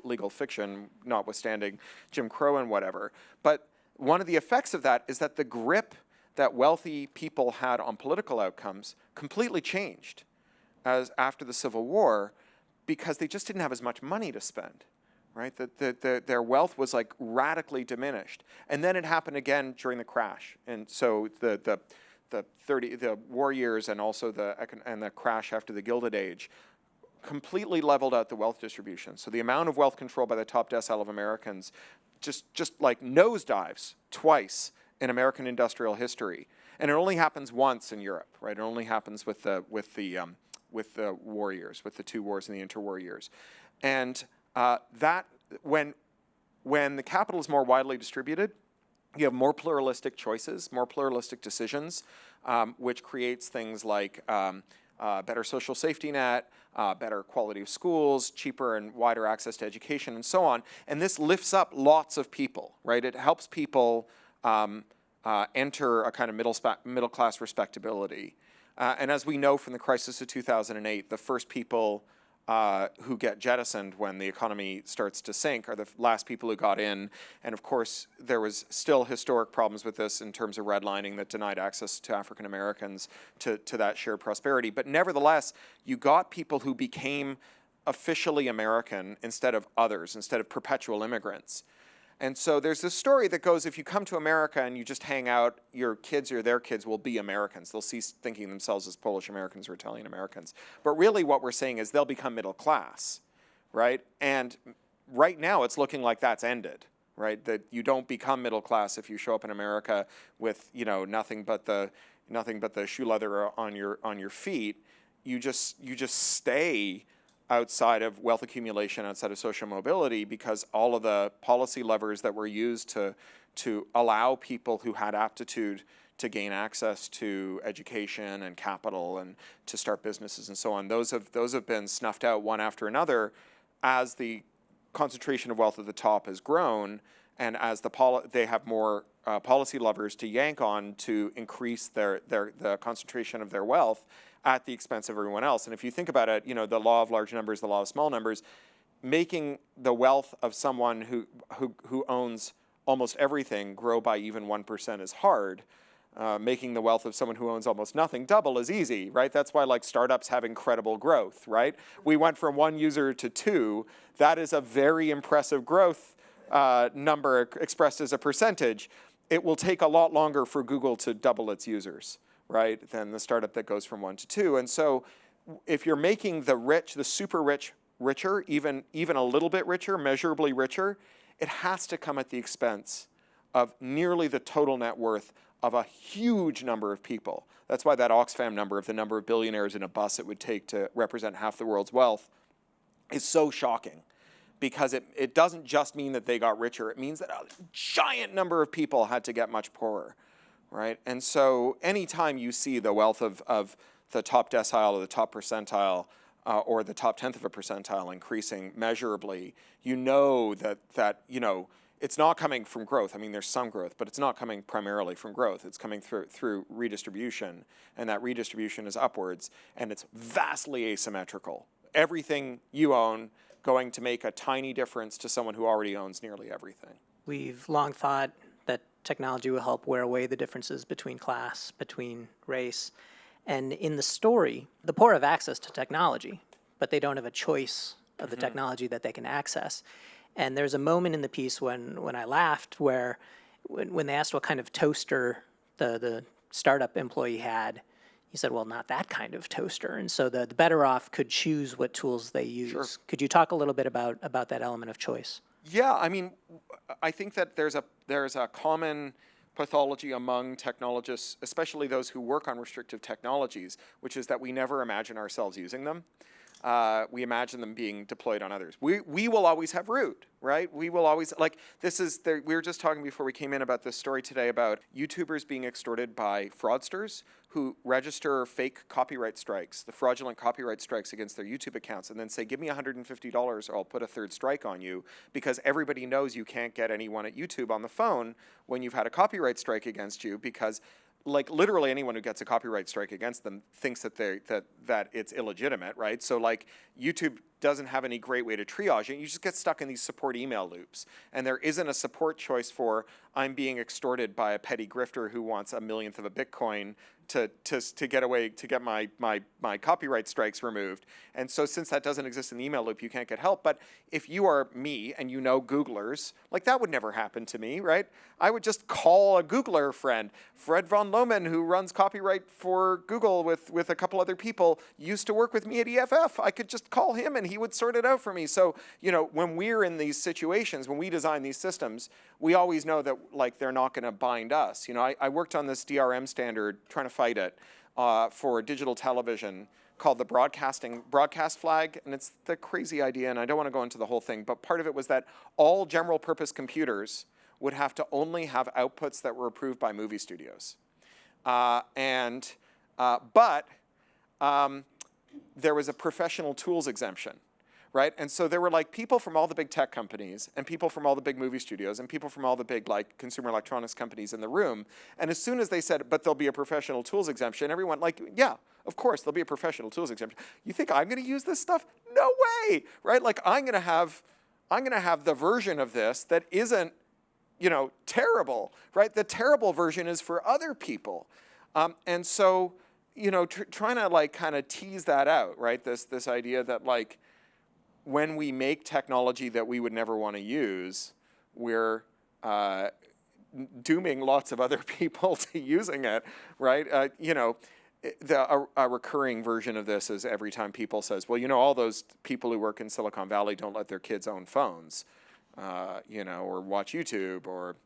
legal fiction, notwithstanding Jim Crow and whatever. But one of the effects of that is that the grip that wealthy people had on political outcomes completely changed after the Civil War, because they just didn't have as much money to spend, right? Their wealth was like radically diminished. And then it happened again during the crash. And so the war years and also the crash after the Gilded Age completely leveled out the wealth distribution. So the amount of wealth controlled by the top decile of Americans just like nosedives twice in American industrial history, and it only happens once in Europe, right? It only happens with the war years, with the two wars and the interwar years, and that when the capital is more widely distributed, you have more pluralistic choices, more pluralistic decisions, which creates things like better social safety net, better quality of schools, cheaper and wider access to education, and so on. And this lifts up lots of people, right? It helps people enter a kind of middle class respectability. And as we know from the crisis of 2008, the first people who get jettisoned when the economy starts to sink are the last people who got in. And of course, there was still historic problems with this in terms of redlining that denied access to African Americans to that shared prosperity. But nevertheless, you got people who became officially American instead of others, instead of perpetual immigrants. And so there's this story that goes, if you come to America and you just hang out, your kids or their kids will be Americans. They'll cease thinking themselves as Polish Americans or Italian Americans. But really what we're saying is they'll become middle class, right? And right now it's looking like that's ended, right? That you don't become middle class if you show up in America with, nothing but the shoe leather on your feet. You just stay outside of wealth accumulation, outside of social mobility, because all of the policy levers that were used to allow people who had aptitude to gain access to education and capital and to start businesses and so on, those have been snuffed out one after another as the concentration of wealth at the top has grown, and as they have more policy levers to yank on to increase the concentration of their wealth at the expense of everyone else. And if you think about it, the law of large numbers, the law of small numbers, making the wealth of someone who owns almost everything grow by even 1% is hard. Making the wealth of someone who owns almost nothing double is easy, right? That's why startups have incredible growth, right? We went from 1 user to 2. That is a very impressive growth number expressed as a percentage. It will take a lot longer for Google to double its users, right, than the startup that goes from 1 to 2. And so if you're making the super rich, richer, even a little bit richer, measurably richer, it has to come at the expense of nearly the total net worth of a huge number of people. That's why that Oxfam number of the number of billionaires in a bus it would take to represent half the world's wealth is so shocking, because it doesn't just mean that they got richer. It means that a giant number of people had to get much poorer, right? And so anytime you see the wealth of the top decile or the top percentile or the top tenth of a percentile increasing measurably, you know that it's not coming from growth. I mean, there's some growth, but it's not coming primarily from growth. It's coming through redistribution, and that redistribution is upwards, and it's vastly asymmetrical. Everything you own going to make a tiny difference to someone who already owns nearly everything. We've long thought that technology will help wear away the differences between class, between race. And in the story, the poor have access to technology, but they don't have a choice of the technology that they can access. And there's a moment in the piece when I laughed where when they asked what kind of toaster the startup employee had, he said, well, not that kind of toaster. And so the better off could choose what tools they use. Sure. Could you talk a little bit about that element of choice? Yeah, I mean, I think that there's a common pathology among technologists, especially those who work on restrictive technologies, which is that we never imagine ourselves using them. We imagine them being deployed on others. We will always have root, right? We will always, like, we were just talking before we came in about this story today about YouTubers being extorted by fraudsters who register fake copyright strikes, the fraudulent copyright strikes against their YouTube accounts, and then say, give me $150 or I'll put a third strike on you, because everybody knows you can't get anyone at YouTube on the phone when you've had a copyright strike against you, because like literally anyone who gets a copyright strike against them thinks that that it's illegitimate, right? So like YouTube doesn't have any great way to triage it. You just get stuck in these support email loops, and there isn't a support choice for I'm being extorted by a petty grifter who wants a millionth of a Bitcoin to get my copyright strikes removed. And so since that doesn't exist in the email loop, you can't get help. But if you are me and you know Googlers, like that would never happen to me, right? I would just call a Googler friend. Fred von Lohman, who runs copyright for Google with a couple other people, used to work with me at EFF. I could just call him and he would sort it out for me. So, when we're in these situations, when we design these systems, we always know that like they're not going to bind us. I worked on this DRM standard, trying to fight it for digital television, called the broadcast flag, and it's the crazy idea, and I don't want to go into the whole thing, but part of it was that all general purpose computers would have to only have outputs that were approved by movie studios. But there was a professional tools exemption, right? And so there were like people from all the big tech companies and people from all the big movie studios and people from all the big like consumer electronics companies in the room. And as soon as they said, but there'll be a professional tools exemption, everyone like, yeah, of course there'll be a professional tools exemption. You think I'm going to use this stuff? No way, right? Like I'm going to have the version of this that isn't, terrible, right? The terrible version is for other people. And so, trying to like kind of tease that out, right? This idea that like, when we make technology that we would never want to use, we're dooming lots of other people to using it, right? A recurring version of this is every time people says, well, all those people who work in Silicon Valley don't let their kids own phones, or watch YouTube or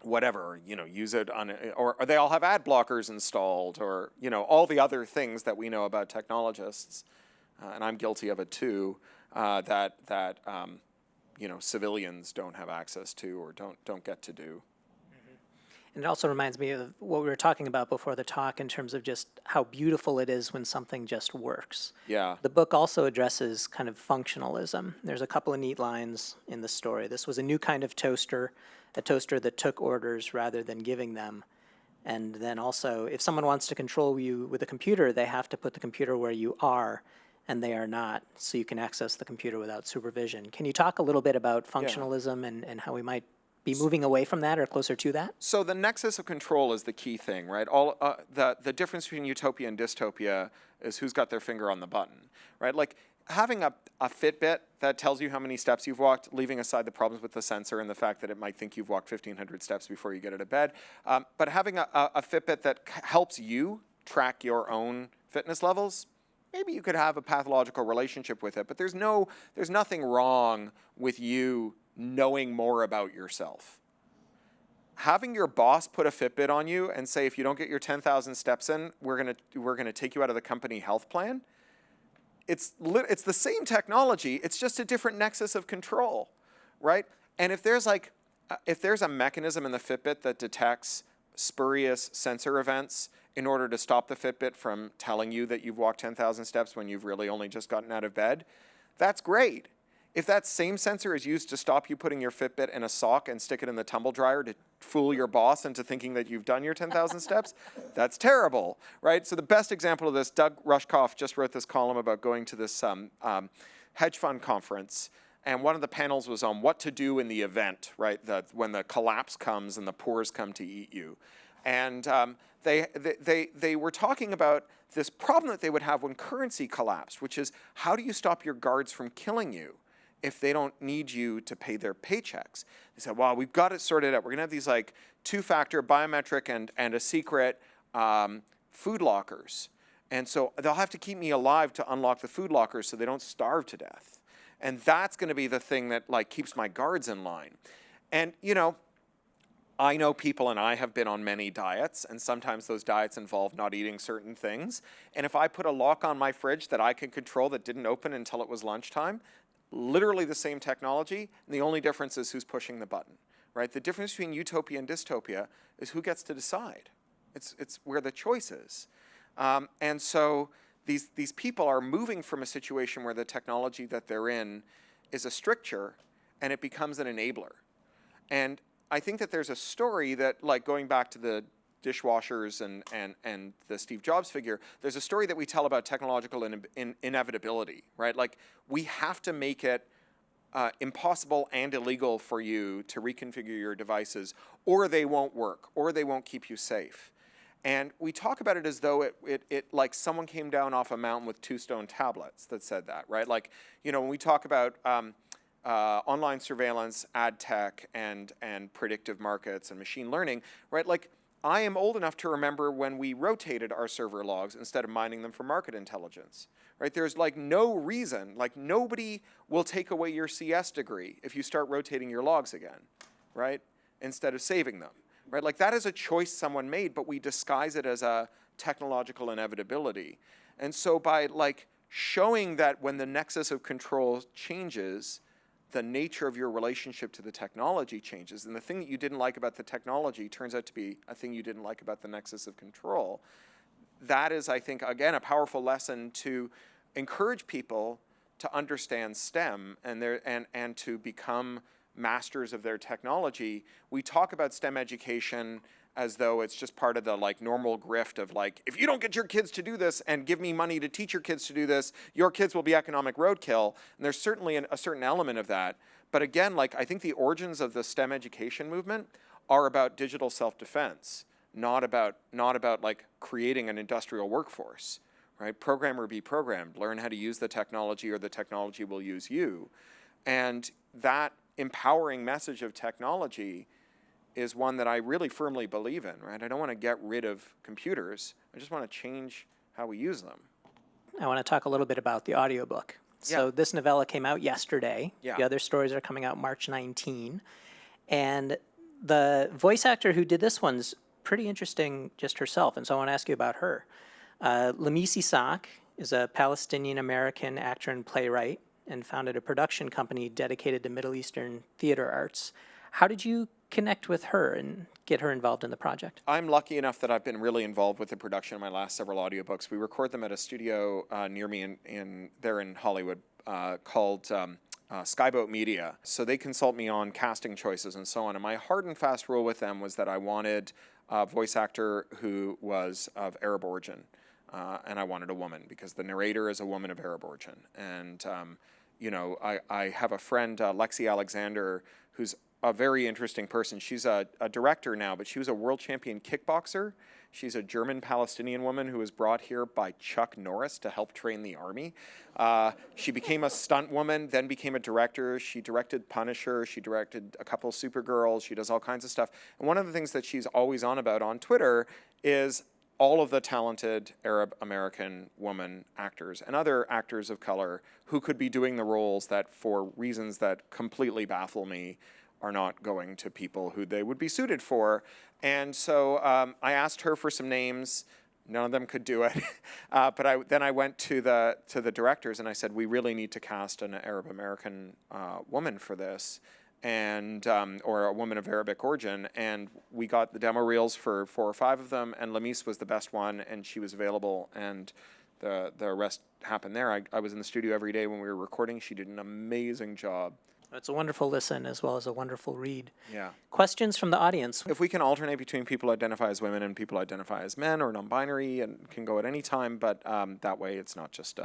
whatever, use it on, or they all have ad blockers installed, or, all the other things that we know about technologists, and I'm guilty of it too. That civilians don't have access to or don't get to do. And it also reminds me of what we were talking about before the talk in terms of just how beautiful it is when something just works. Yeah. The book also addresses kind of functionalism. There's a couple of neat lines in the story. This was a new kind of toaster, a toaster that took orders rather than giving them. And then also, if someone wants to control you with a computer, they have to put the computer where you are, and they are not, so you can access the computer without supervision. Can you talk a little bit about functionalism and how we might be moving away from that or closer to that? So the nexus of control is the key thing, right? The difference between utopia and dystopia is who's got their finger on the button, right? Like having a Fitbit that tells you how many steps you've walked, leaving aside the problems with the sensor and the fact that it might think you've walked 1,500 steps before you get out of bed, but having a Fitbit that helps you track your own fitness levels, maybe you could have a pathological relationship with it, but there's nothing wrong with you knowing more about yourself. Having your boss put a Fitbit on you and say, if you don't get your 10,000 steps in, we're gonna take you out of the company health plan. It's the same technology. It's just a different nexus of control, right? And if there's a mechanism in the Fitbit that detects spurious sensor events in order to stop the Fitbit from telling you that you've walked 10,000 steps when you've really only just gotten out of bed, that's great. If that same sensor is used to stop you putting your Fitbit in a sock and stick it in the tumble dryer to fool your boss into thinking that you've done your 10,000 steps, that's terrible, right? So the best example of this, Doug Rushkoff just wrote this column about going to this hedge fund conference, and one of the panels was on what to do in the event, right? When the collapse comes and the poors come to eat you. And they were talking about this problem that they would have when currency collapsed, which is how do you stop your guards from killing you if they don't need you to pay their paychecks? They said, well, we've got it sorted out. We're going to have these like two-factor biometric and a secret food lockers. And so they'll have to keep me alive to unlock the food lockers so they don't starve to death. And that's going to be the thing that like keeps my guards in line. And, you know, I know people, and I have been on many diets, and sometimes those diets involve not eating certain things. And if I put a lock on my fridge that I can control that didn't open until it was lunchtime, literally the same technology, and the only difference is who's pushing the button, right? The difference between utopia and dystopia is who gets to decide. It's where the choice is. And so these people are moving from a situation where the technology that they're in is a stricture, and it becomes an enabler. And I think that there's a story that, like going back to the dishwashers and the Steve Jobs figure, there's a story that we tell about technological inevitability, right? Like we have to make it impossible and illegal for you to reconfigure your devices, or they won't work, or they won't keep you safe. And we talk about it as though it like someone came down off a mountain with 2 stone tablets that said that, right? Like, you know, when we talk about online surveillance, ad tech, and predictive markets and machine learning, right? Like, I am old enough to remember when we rotated our server logs instead of mining them for market intelligence, right? There's like no reason, like nobody will take away your CS degree if you start rotating your logs again, right? Instead of saving them, right? Like that is a choice someone made, but we disguise it as a technological inevitability. And so by like showing that when the nexus of control changes, the nature of your relationship to the technology changes, and the thing that you didn't like about the technology turns out to be a thing you didn't like about the nexus of control. That is, I think, again, a powerful lesson to encourage people to understand STEM and to become masters of their technology. We talk about STEM education as though it's just part of the like normal grift of like, if you don't get your kids to do this and give me money to teach your kids to do this, your kids will be economic roadkill. And there's certainly a certain element of that. But again, like I think the origins of the STEM education movement are about digital self-defense, not about like creating an industrial workforce, right? Program or be programmed, learn how to use the technology or the technology will use you. And that empowering message of technology is one that I really firmly believe in, right? I don't want to get rid of computers. I just want to change how we use them. I want to talk a little bit about the audiobook. So this novella came out yesterday. Yeah. The other stories are coming out March 19. And the voice actor who did this one's pretty interesting just herself, and so I want to ask you about her. Lameece Issaq is a Palestinian-American actor and playwright and founded a production company dedicated to Middle Eastern theater arts. How did you connect with her and get her involved in the project? I'm lucky enough that I've been really involved with the production of my last several audiobooks. We record them at a studio near me in Hollywood called Skyboat Media. So they consult me on casting choices and so on. And my hard and fast rule with them was that I wanted a voice actor who was of Arab origin. And I wanted a woman because the narrator is a woman of Arab origin. And, you know, I have a friend, Lexi Alexander, who's a very interesting person. She's a director now, but she was a world champion kickboxer. She's a German-Palestinian woman who was brought here by Chuck Norris to help train the army. She became a stunt woman, then became a director. She directed Punisher. She directed a couple of Supergirls. She does all kinds of stuff. And one of the things that she's always on about on Twitter is all of the talented Arab American woman actors and other actors of color who could be doing the roles that, for reasons that completely baffle me, are not going to people who they would be suited for. And so I asked her for some names. None of them could do it. But then I went to the directors and I said, we really need to cast an Arab American woman for this. and or a woman of Arabic origin, and we got the demo reels for 4 or 5 of them, and Lameece was the best one, and she was available, and the rest happened there. I was in the studio every day when we were recording. She did an amazing job. It's a wonderful listen as well as a wonderful read. Yeah. Questions from the audience? If we can alternate between people who identify as women and people who identify as men or non-binary, and can go at any time, but that way it's not just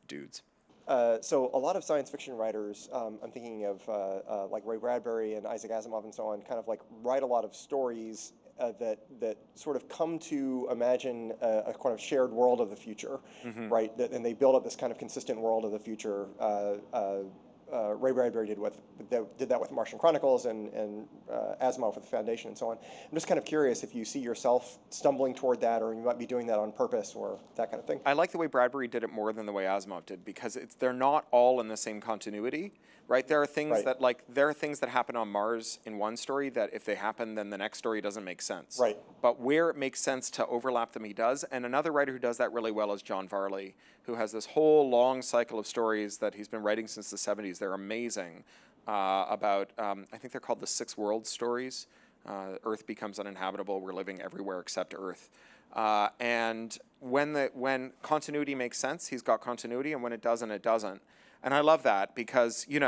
dudes. So a lot of science fiction writers, I'm thinking of like Ray Bradbury and Isaac Asimov and so on, kind of like write a lot of stories that sort of come to imagine a kind of shared world of the future, right? And they build up this kind of consistent world of the future. Ray Bradbury did that with Martian Chronicles and Asimov with the Foundation and so on. I'm just kind of curious if you see yourself stumbling toward that, or you might be doing that on purpose, or that kind of thing. I like the way Bradbury did it more than the way Asimov did, because they're not all in the same continuity, right? There are things that happen on Mars in one story that if they happen, then the next story doesn't make sense. Right. But where it makes sense to overlap them, he does. And another writer who does that really well is John Varley, who has this whole long cycle of stories that he's been writing since the 70s. They're amazing. About, I think they're called the 6 Worlds stories. Earth becomes uninhabitable. We're living everywhere except Earth. And when continuity makes sense, he's got continuity, and when it doesn't, it doesn't. And I love that because, these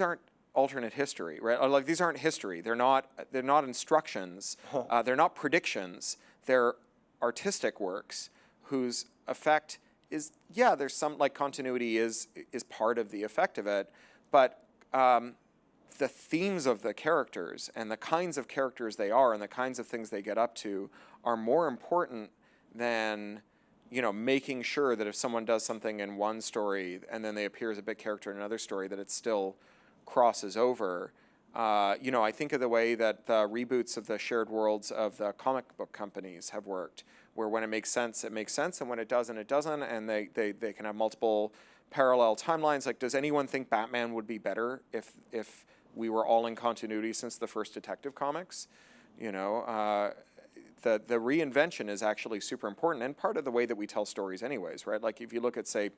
aren't alternate history, right? Like, these aren't history. They're not instructions. They're not predictions. They're artistic works whose effect is, there's some, like, continuity is part of the effect of it, but the themes of the characters and the kinds of characters they are and the kinds of things they get up to are more important than making sure that if someone does something in one story and then they appear as a big character in another story, that it still crosses over. I think of the way that the reboots of the shared worlds of the comic book companies have worked, where when it makes sense, it makes sense, and when it doesn't, it doesn't, and they can have multiple parallel timelines. Like, does anyone think Batman would be better if we were all in continuity since the first Detective Comics? The reinvention is actually super important, and part of the way that we tell stories anyways, right? Like, if you look at, say,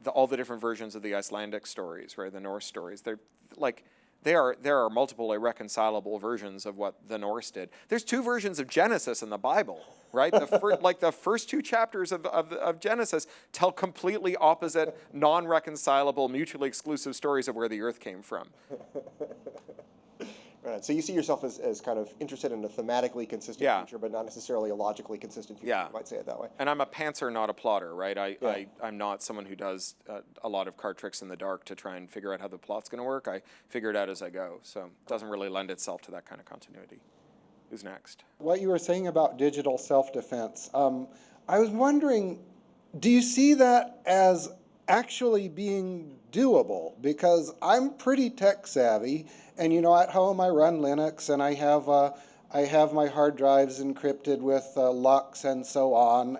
all the different versions of the Icelandic stories, right, the Norse stories, there are multiple irreconcilable versions of what the Norse did. There's 2 versions of Genesis in the Bible, right? The first 2 chapters of Genesis tell completely opposite, non-reconcilable, mutually exclusive stories of where the earth came from. Right. So you see yourself as kind of interested in a thematically consistent future, but not necessarily a logically consistent future, you might say it that way. And I'm a pantser, not a plotter, right? I'm not someone who does a lot of card tricks in the dark to try and figure out how the plot's going to work. I figure it out as I go, so it doesn't really lend itself to that kind of continuity. Who's next? What you were saying about digital self-defense, I was wondering, do you see that as actually being doable? Because I'm pretty tech savvy, and at home I run Linux, and I have my hard drives encrypted with Lux and so on,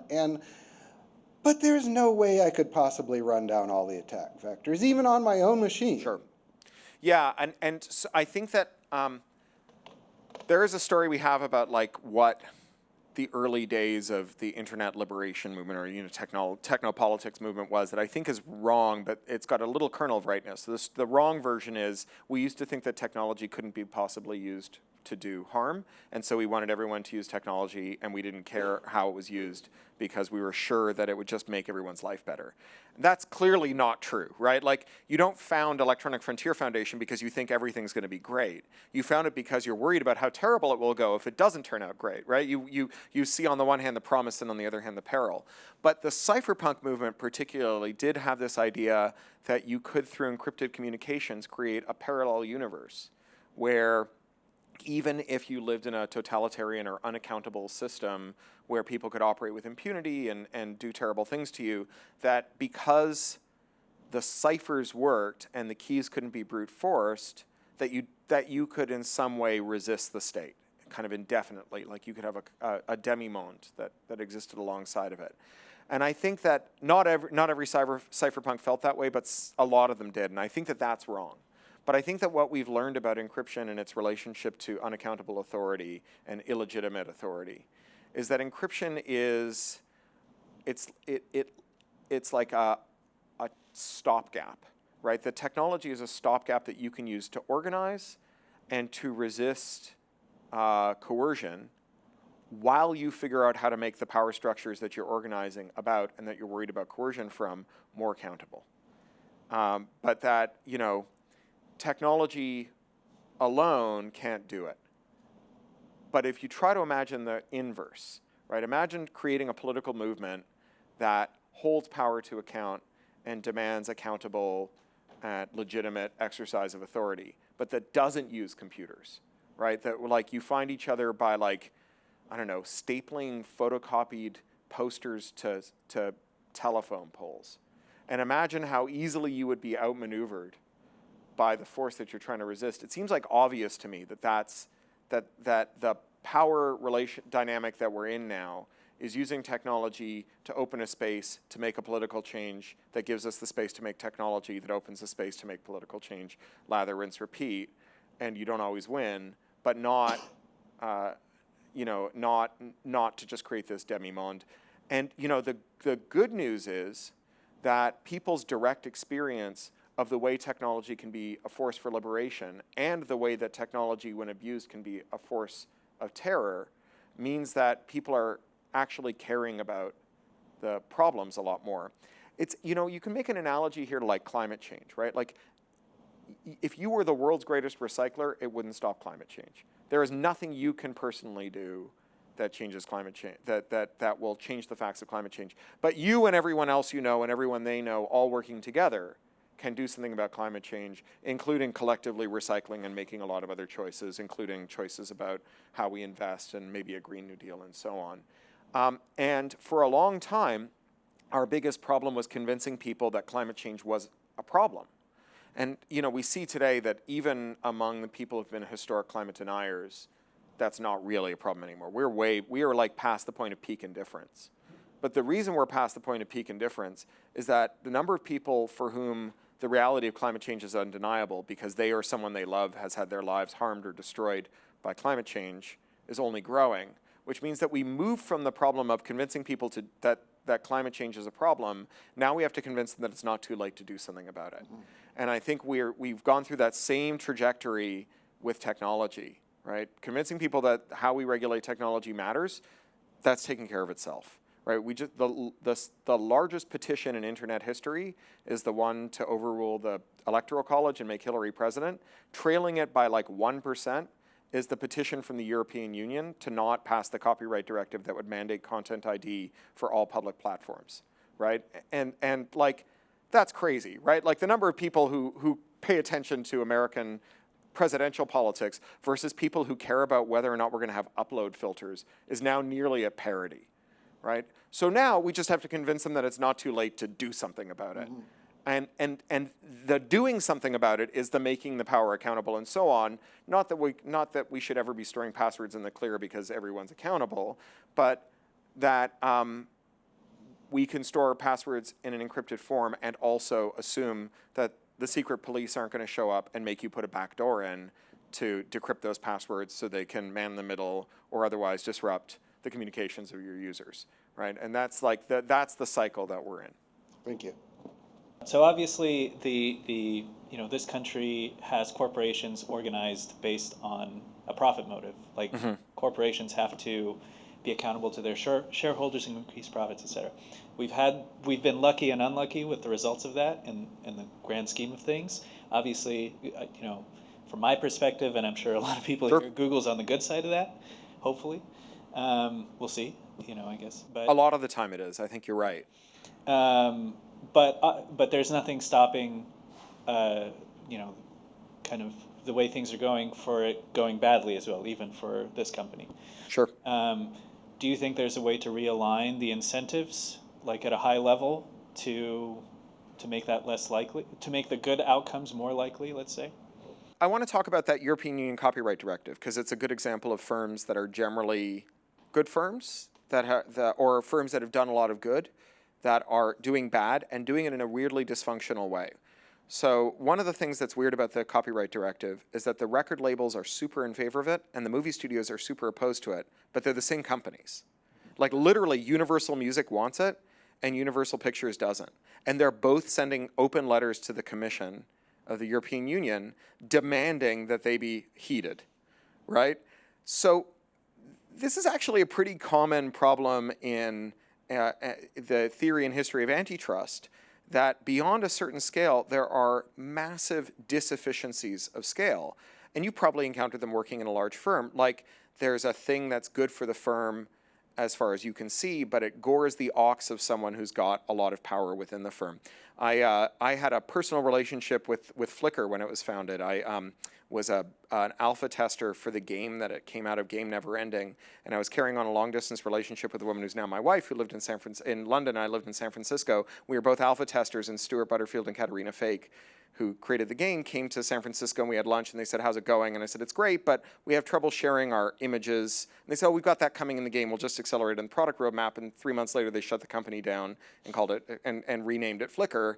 but there's no way I could possibly run down all the attack vectors, even on my own machine. Sure. Yeah, and so I think that there is a story we have about, like, what the early days of the internet liberation movement, or technopolitics movement, was, that I think is wrong, but it's got a little kernel of rightness. So the wrong version is, we used to think that technology couldn't be possibly used to do harm, and so we wanted everyone to use technology, and we didn't care how it was used because we were sure that it would just make everyone's life better. That's clearly not true, right? Like, you don't found Electronic Frontier Foundation because you think everything's going to be great. You found it because you're worried about how terrible it will go if it doesn't turn out great, right? You see on the one hand the promise and on the other hand the peril. But the cypherpunk movement particularly did have this idea that you could, through encrypted communications, create a parallel universe where even if you lived in a totalitarian or unaccountable system where people could operate with impunity and do terrible things to you, that because the ciphers worked and the keys couldn't be brute forced, that you could in some way resist the state, kind of indefinitely. Like, you could have a demi-monde that existed alongside of it. And I think that not every cypherpunk felt that way, but a lot of them did, and I think that that's wrong. But I think that what we've learned about encryption and its relationship to unaccountable authority and illegitimate authority is that encryption it's like a stopgap. right? The technology is a stopgap that you can use to organize and to resist coercion while you figure out how to make the power structures that you're organizing about and that you're worried about coercion from more accountable. But that, technology alone can't do it. But if you try to imagine the inverse, right? Imagine creating a political movement that holds power to account and demands accountable and legitimate exercise of authority, but that doesn't use computers, right? That like you find each other by stapling photocopied posters to telephone poles. And imagine how easily you would be outmaneuvered by the force that you're trying to resist. It seems like obvious to me that the power relation dynamic that we're in now is using technology to open a space to make a political change that gives us the space to make technology that opens the space to make political change. Lather, rinse, repeat, and you don't always win, but not to just create this demi-monde. And the good news is that people's direct experience of the way technology can be a force for liberation and the way that technology, when abused, can be a force of terror means that people are actually caring about the problems a lot more. It's, you can make an analogy here to like climate change, right? Like if you were the world's greatest recycler, it wouldn't stop climate change. There is nothing you can personally do that changes climate change, that will change the facts of climate change. But you and everyone else you know and everyone they know all working together can do something about climate change, including collectively recycling and making a lot of other choices, including choices about how we invest and maybe a Green New Deal and so on. And for a long time, our biggest problem was convincing people that climate change was a problem. And we see today that even among the people who've been historic climate deniers, that's not really a problem anymore. We are like past the point of peak indifference. But the reason we're past the point of peak indifference is that the number of people for whom the reality of climate change is undeniable because they or someone they love has had their lives harmed or destroyed by climate change is only growing, which means that we move from the problem of convincing people that climate change is a problem. Now we have to convince them that it's not too late to do something about it. Mm-hmm. And I think we've gone through that same trajectory with technology, right? Convincing people that how we regulate technology matters, that's taking care of itself. Right, the largest petition in internet history is the one to overrule the Electoral College and make Hillary president. Trailing it by like 1% is the petition from the European Union to not pass the copyright directive that would mandate content ID for all public platforms, right? And like, that's crazy, right? Like the number of people who pay attention to American presidential politics versus people who care about whether or not we're going to have upload filters is now nearly at parity. Right? So now we just have to convince them that it's not too late to do something about it. Mm-hmm. And the doing something about it is the making the power accountable and so on. Not that we should ever be storing passwords in the clear because everyone's accountable, but that we can store passwords in an encrypted form and also assume that the secret police aren't going to show up and make you put a backdoor in to decrypt those passwords so they can man the middle or otherwise disrupt the communications of your users, right? And that's like that's the cycle that we're in. Thank you. So obviously, this country has corporations organized based on a profit motive. Like corporations have to be accountable to their shareholders and increase profits, et cetera. We've been lucky and unlucky with the results of that in the grand scheme of things. Obviously, from my perspective, and I'm sure a lot of people here, Google's on the good side of that. Hopefully. We'll see, I guess. But a lot of the time it is. I think you're right. But there's nothing stopping, kind of the way things are going for it going badly as well, even for this company. Sure. Do you think there's a way to realign the incentives, like at a high level, to make that less likely, to make the good outcomes more likely, let's say? I want to talk about that European Union copyright directive because it's a good example of firms that are generally good firms or firms that have done a lot of good that are doing bad and doing it in a weirdly dysfunctional way. So one of the things that's weird about the copyright directive is that the record labels are super in favor of it and the movie studios are super opposed to it, but they're the same companies. Like literally Universal Music wants it and Universal Pictures doesn't. And they're both sending open letters to the Commission of the European Union demanding that they be heeded, right? So this is actually a pretty common problem in the theory and history of antitrust, that beyond a certain scale, there are massive disinefficiencies of scale. And you probably encountered them working in a large firm. Like, there's a thing that's good for the firm as far as you can see, but it gores the ox of someone who's got a lot of power within the firm. I had a personal relationship with Flickr when it was founded. I was an alpha tester for the game that it came out of, Game Never Ending, and I was carrying on a long-distance relationship with a woman who's now my wife, who lived in London, and I lived in San Francisco. We were both alpha testers, and Stuart Butterfield and Katerina Fake, who created the game, came to San Francisco, and we had lunch, and they said, how's it going? And I said, it's great, but we have trouble sharing our images. And they said, oh, we've got that coming in the game. We'll just accelerate it in the product roadmap. And 3 months later, they shut the company down and called it, and renamed it Flickr,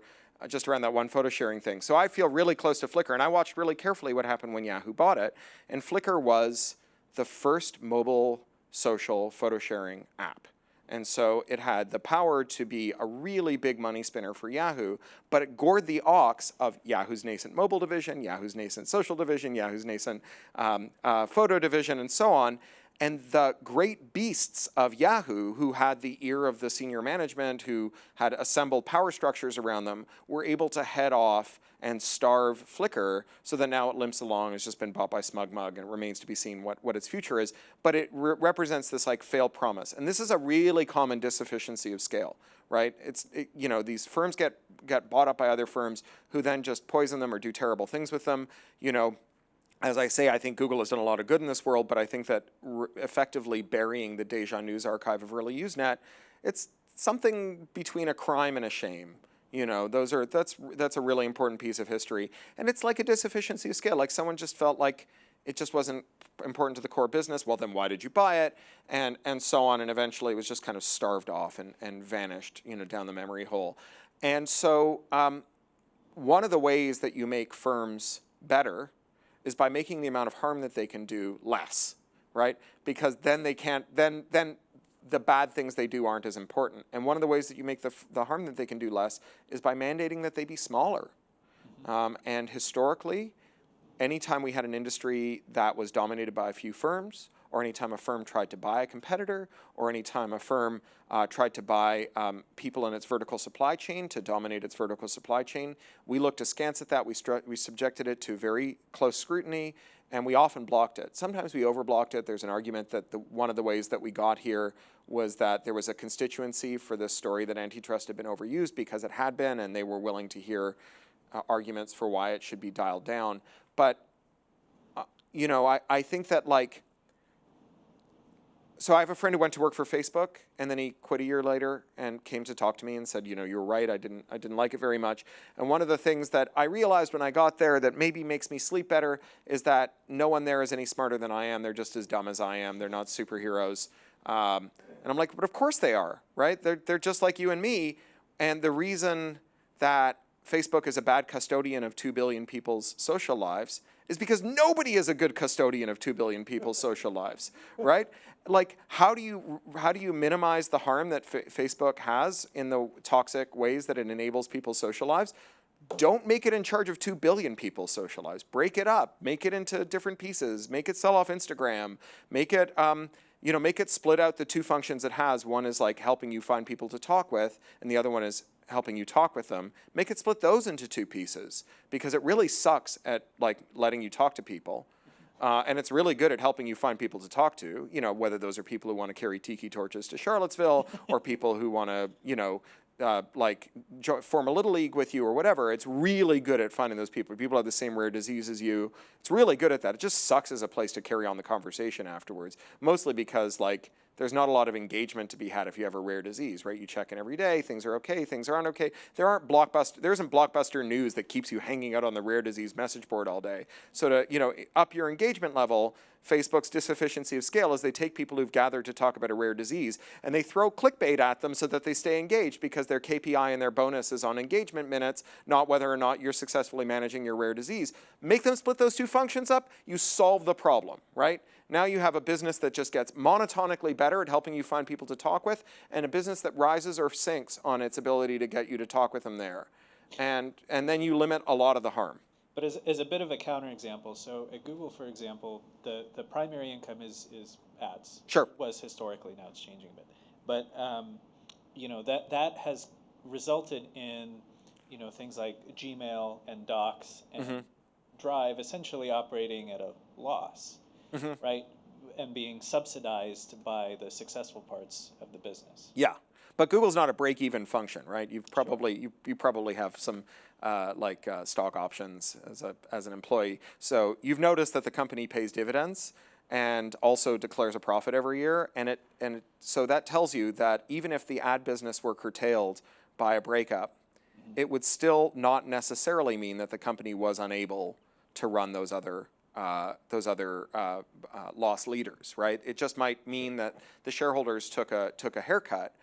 just around that one photo sharing thing. So I feel really close to Flickr, and I watched really carefully what happened when Yahoo bought it. And Flickr was the first mobile social photo sharing app. And so it had the power to be a really big money spinner for Yahoo, but it gored the ox of Yahoo's nascent mobile division, Yahoo's nascent social division, Yahoo's nascent photo division, and so on. And the great beasts of Yahoo, who had the ear of the senior management, who had assembled power structures around them, were able to head off and starve Flickr, so that now it limps along, it's just been bought by SmugMug, and it remains to be seen what its future is. But it represents this like failed promise. And this is a really common disinefficiency of scale, right? These firms get bought up by other firms who then just poison them or do terrible things with them. As I say, I think Google has done a lot of good in this world, but I think that effectively burying the Deja News archive of early Usenet, it's something between a crime and a shame. That's a really important piece of history. And it's like a disinefficiency of scale. Like, someone just felt like it just wasn't important to the core business. Well, then why did you buy it? And so on. And eventually it was just kind of starved off and vanished, down the memory hole. And so one of the ways that you make firms better is by making the amount of harm that they can do less, right? Because then they can't, then the bad things they do aren't as important. And one of the ways that you make the harm that they can do less is by mandating that they be smaller. And historically, anytime we had an industry that was dominated by a few firms, or anytime a firm tried to buy a competitor, or anytime a firm tried to buy people in its vertical supply chain to dominate its vertical supply chain, we looked askance at that. We subjected it to very close scrutiny, and we often blocked it. Sometimes we overblocked it. There's an argument that one of the ways that we got here was that there was a constituency for this story that antitrust had been overused, because it had been, and they were willing to hear arguments for why it should be dialed down. But, I think that, so I have a friend who went to work for Facebook, and then he quit a year later and came to talk to me and said, you were right, I didn't like it very much. And one of the things that I realized when I got there that maybe makes me sleep better is that no one there is any smarter than I am. They're just as dumb as I am. They're not superheroes. And I'm like, but of course they are, right? They're just like you and me. And the reason that Facebook is a bad custodian of 2 billion people's social lives is because nobody is a good custodian of 2 billion people's social lives, right? Like, how do you minimize the harm that Facebook has in the toxic ways that it enables people's social lives? Don't make it in charge of 2 billion people's social lives. Break it up. Make it into different pieces. Make it sell off Instagram. Make it, make it split out the two functions it has. One is like helping you find people to talk with, and the other one is helping you talk with them. Make it split those into two pieces, because it really sucks at letting you talk to people. And it's really good at helping you find people to talk to, whether those are people who want to carry tiki torches to Charlottesville or people who want to, form a little league with you or whatever. It's really good at finding those people. People have the same rare disease as you. It's really good at that. It just sucks as a place to carry on the conversation afterwards, mostly because there's not a lot of engagement to be had if you have a rare disease, right? You check in every day, things are okay, things aren't okay. There isn't blockbuster news that keeps you hanging out on the rare disease message board all day. So to, up your engagement level, Facebook's disinefficiency of scale is they take people who've gathered to talk about a rare disease and they throw clickbait at them so that they stay engaged, because their KPI and their bonus is on engagement minutes, not whether or not you're successfully managing your rare disease. Make them split those two functions up, you solve the problem, right? Now you have a business that just gets monotonically better at helping you find people to talk with, and a business that rises or sinks on its ability to get you to talk with them there. And then you limit a lot of the harm. But as a bit of a counterexample, so at Google, for example, the primary income is ads. Sure. Was historically, now it's changing a bit. But that has resulted in things like Gmail and Docs and Drive essentially operating at a loss, right? And being subsidized by the successful parts of the business. Yeah, but Google's not a break-even function, right? You probably have some stock options as an employee. So you've noticed that the company pays dividends and also declares a profit every year, and so that tells you that even if the ad business were curtailed by a breakup, it would still not necessarily mean that the company was unable to run those other loss leaders, right? It just might mean that the shareholders took a haircut.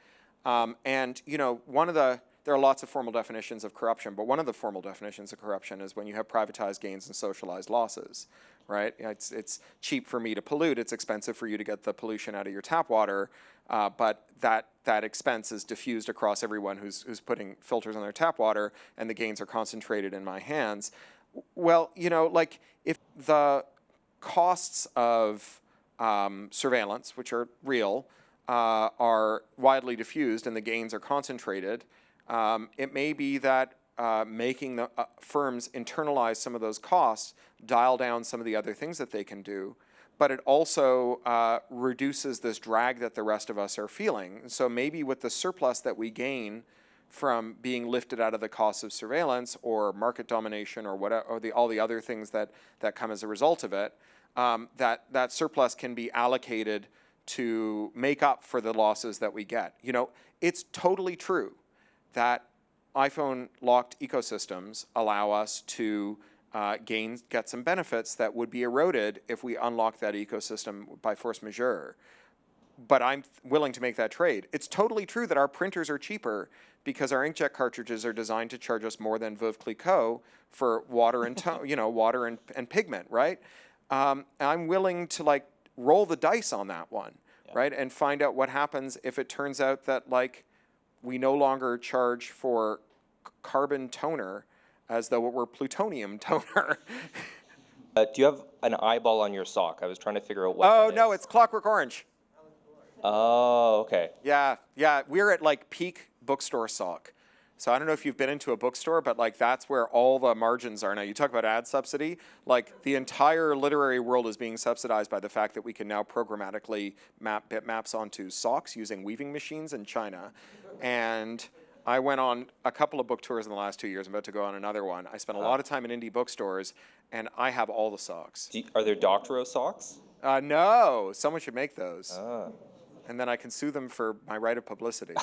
There are lots of formal definitions of corruption, but one of the formal definitions of corruption is when you have privatized gains and socialized losses, right? It's cheap for me to pollute, it's expensive for you to get the pollution out of your tap water, but that expense is diffused across everyone who's putting filters on their tap water, and the gains are concentrated in my hands. Well, if the costs of surveillance, which are real, are widely diffused and the gains are concentrated, it may be that making the firms internalize some of those costs, dial down some of the other things that they can do, but it also reduces this drag that the rest of us are feeling. So maybe with the surplus that we gain from being lifted out of the costs of surveillance or market domination or whatever, or all the other things that come as a result of it, that surplus can be allocated to make up for the losses that we get. It's totally true that iPhone locked ecosystems allow us to get some benefits that would be eroded if we unlock that ecosystem by force majeure. But I'm willing to make that trade. It's totally true that our printers are cheaper because our inkjet cartridges are designed to charge us more than Veuve Clicquot for water and water and pigment, right? I'm willing to roll the dice on that one, right? And find out what happens if it turns out that we no longer charge for carbon toner as though it were plutonium toner. Do you have an eyeball on your sock? I was trying to figure out what. Oh no, it's Clockwork Orange. Oh, okay. Yeah, we're at peak bookstore sock. So I don't know if you've been into a bookstore, but that's where all the margins are now. You talk about ad subsidy, the entire literary world is being subsidized by the fact that we can now programmatically map bitmaps onto socks using weaving machines in China. And I went on a couple of book tours in the last 2 years. I'm about to go on another one. I spent a lot of time in indie bookstores, and I have all the socks. Are there Doctorow socks? No, someone should make those. Ah. And then I can sue them for my right of publicity.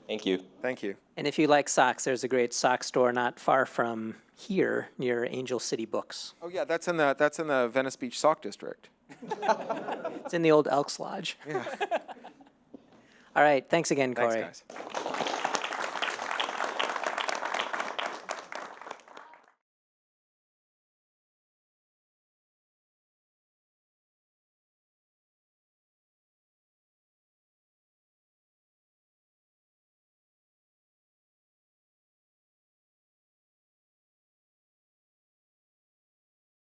Thank you. Thank you. And if you like socks, there's a great sock store not far from here near Angel City Books. Oh yeah, that's in the Venice Beach Sock District. It's in the old Elks Lodge. Yeah. All right, thanks again, Cory. Thanks, guys.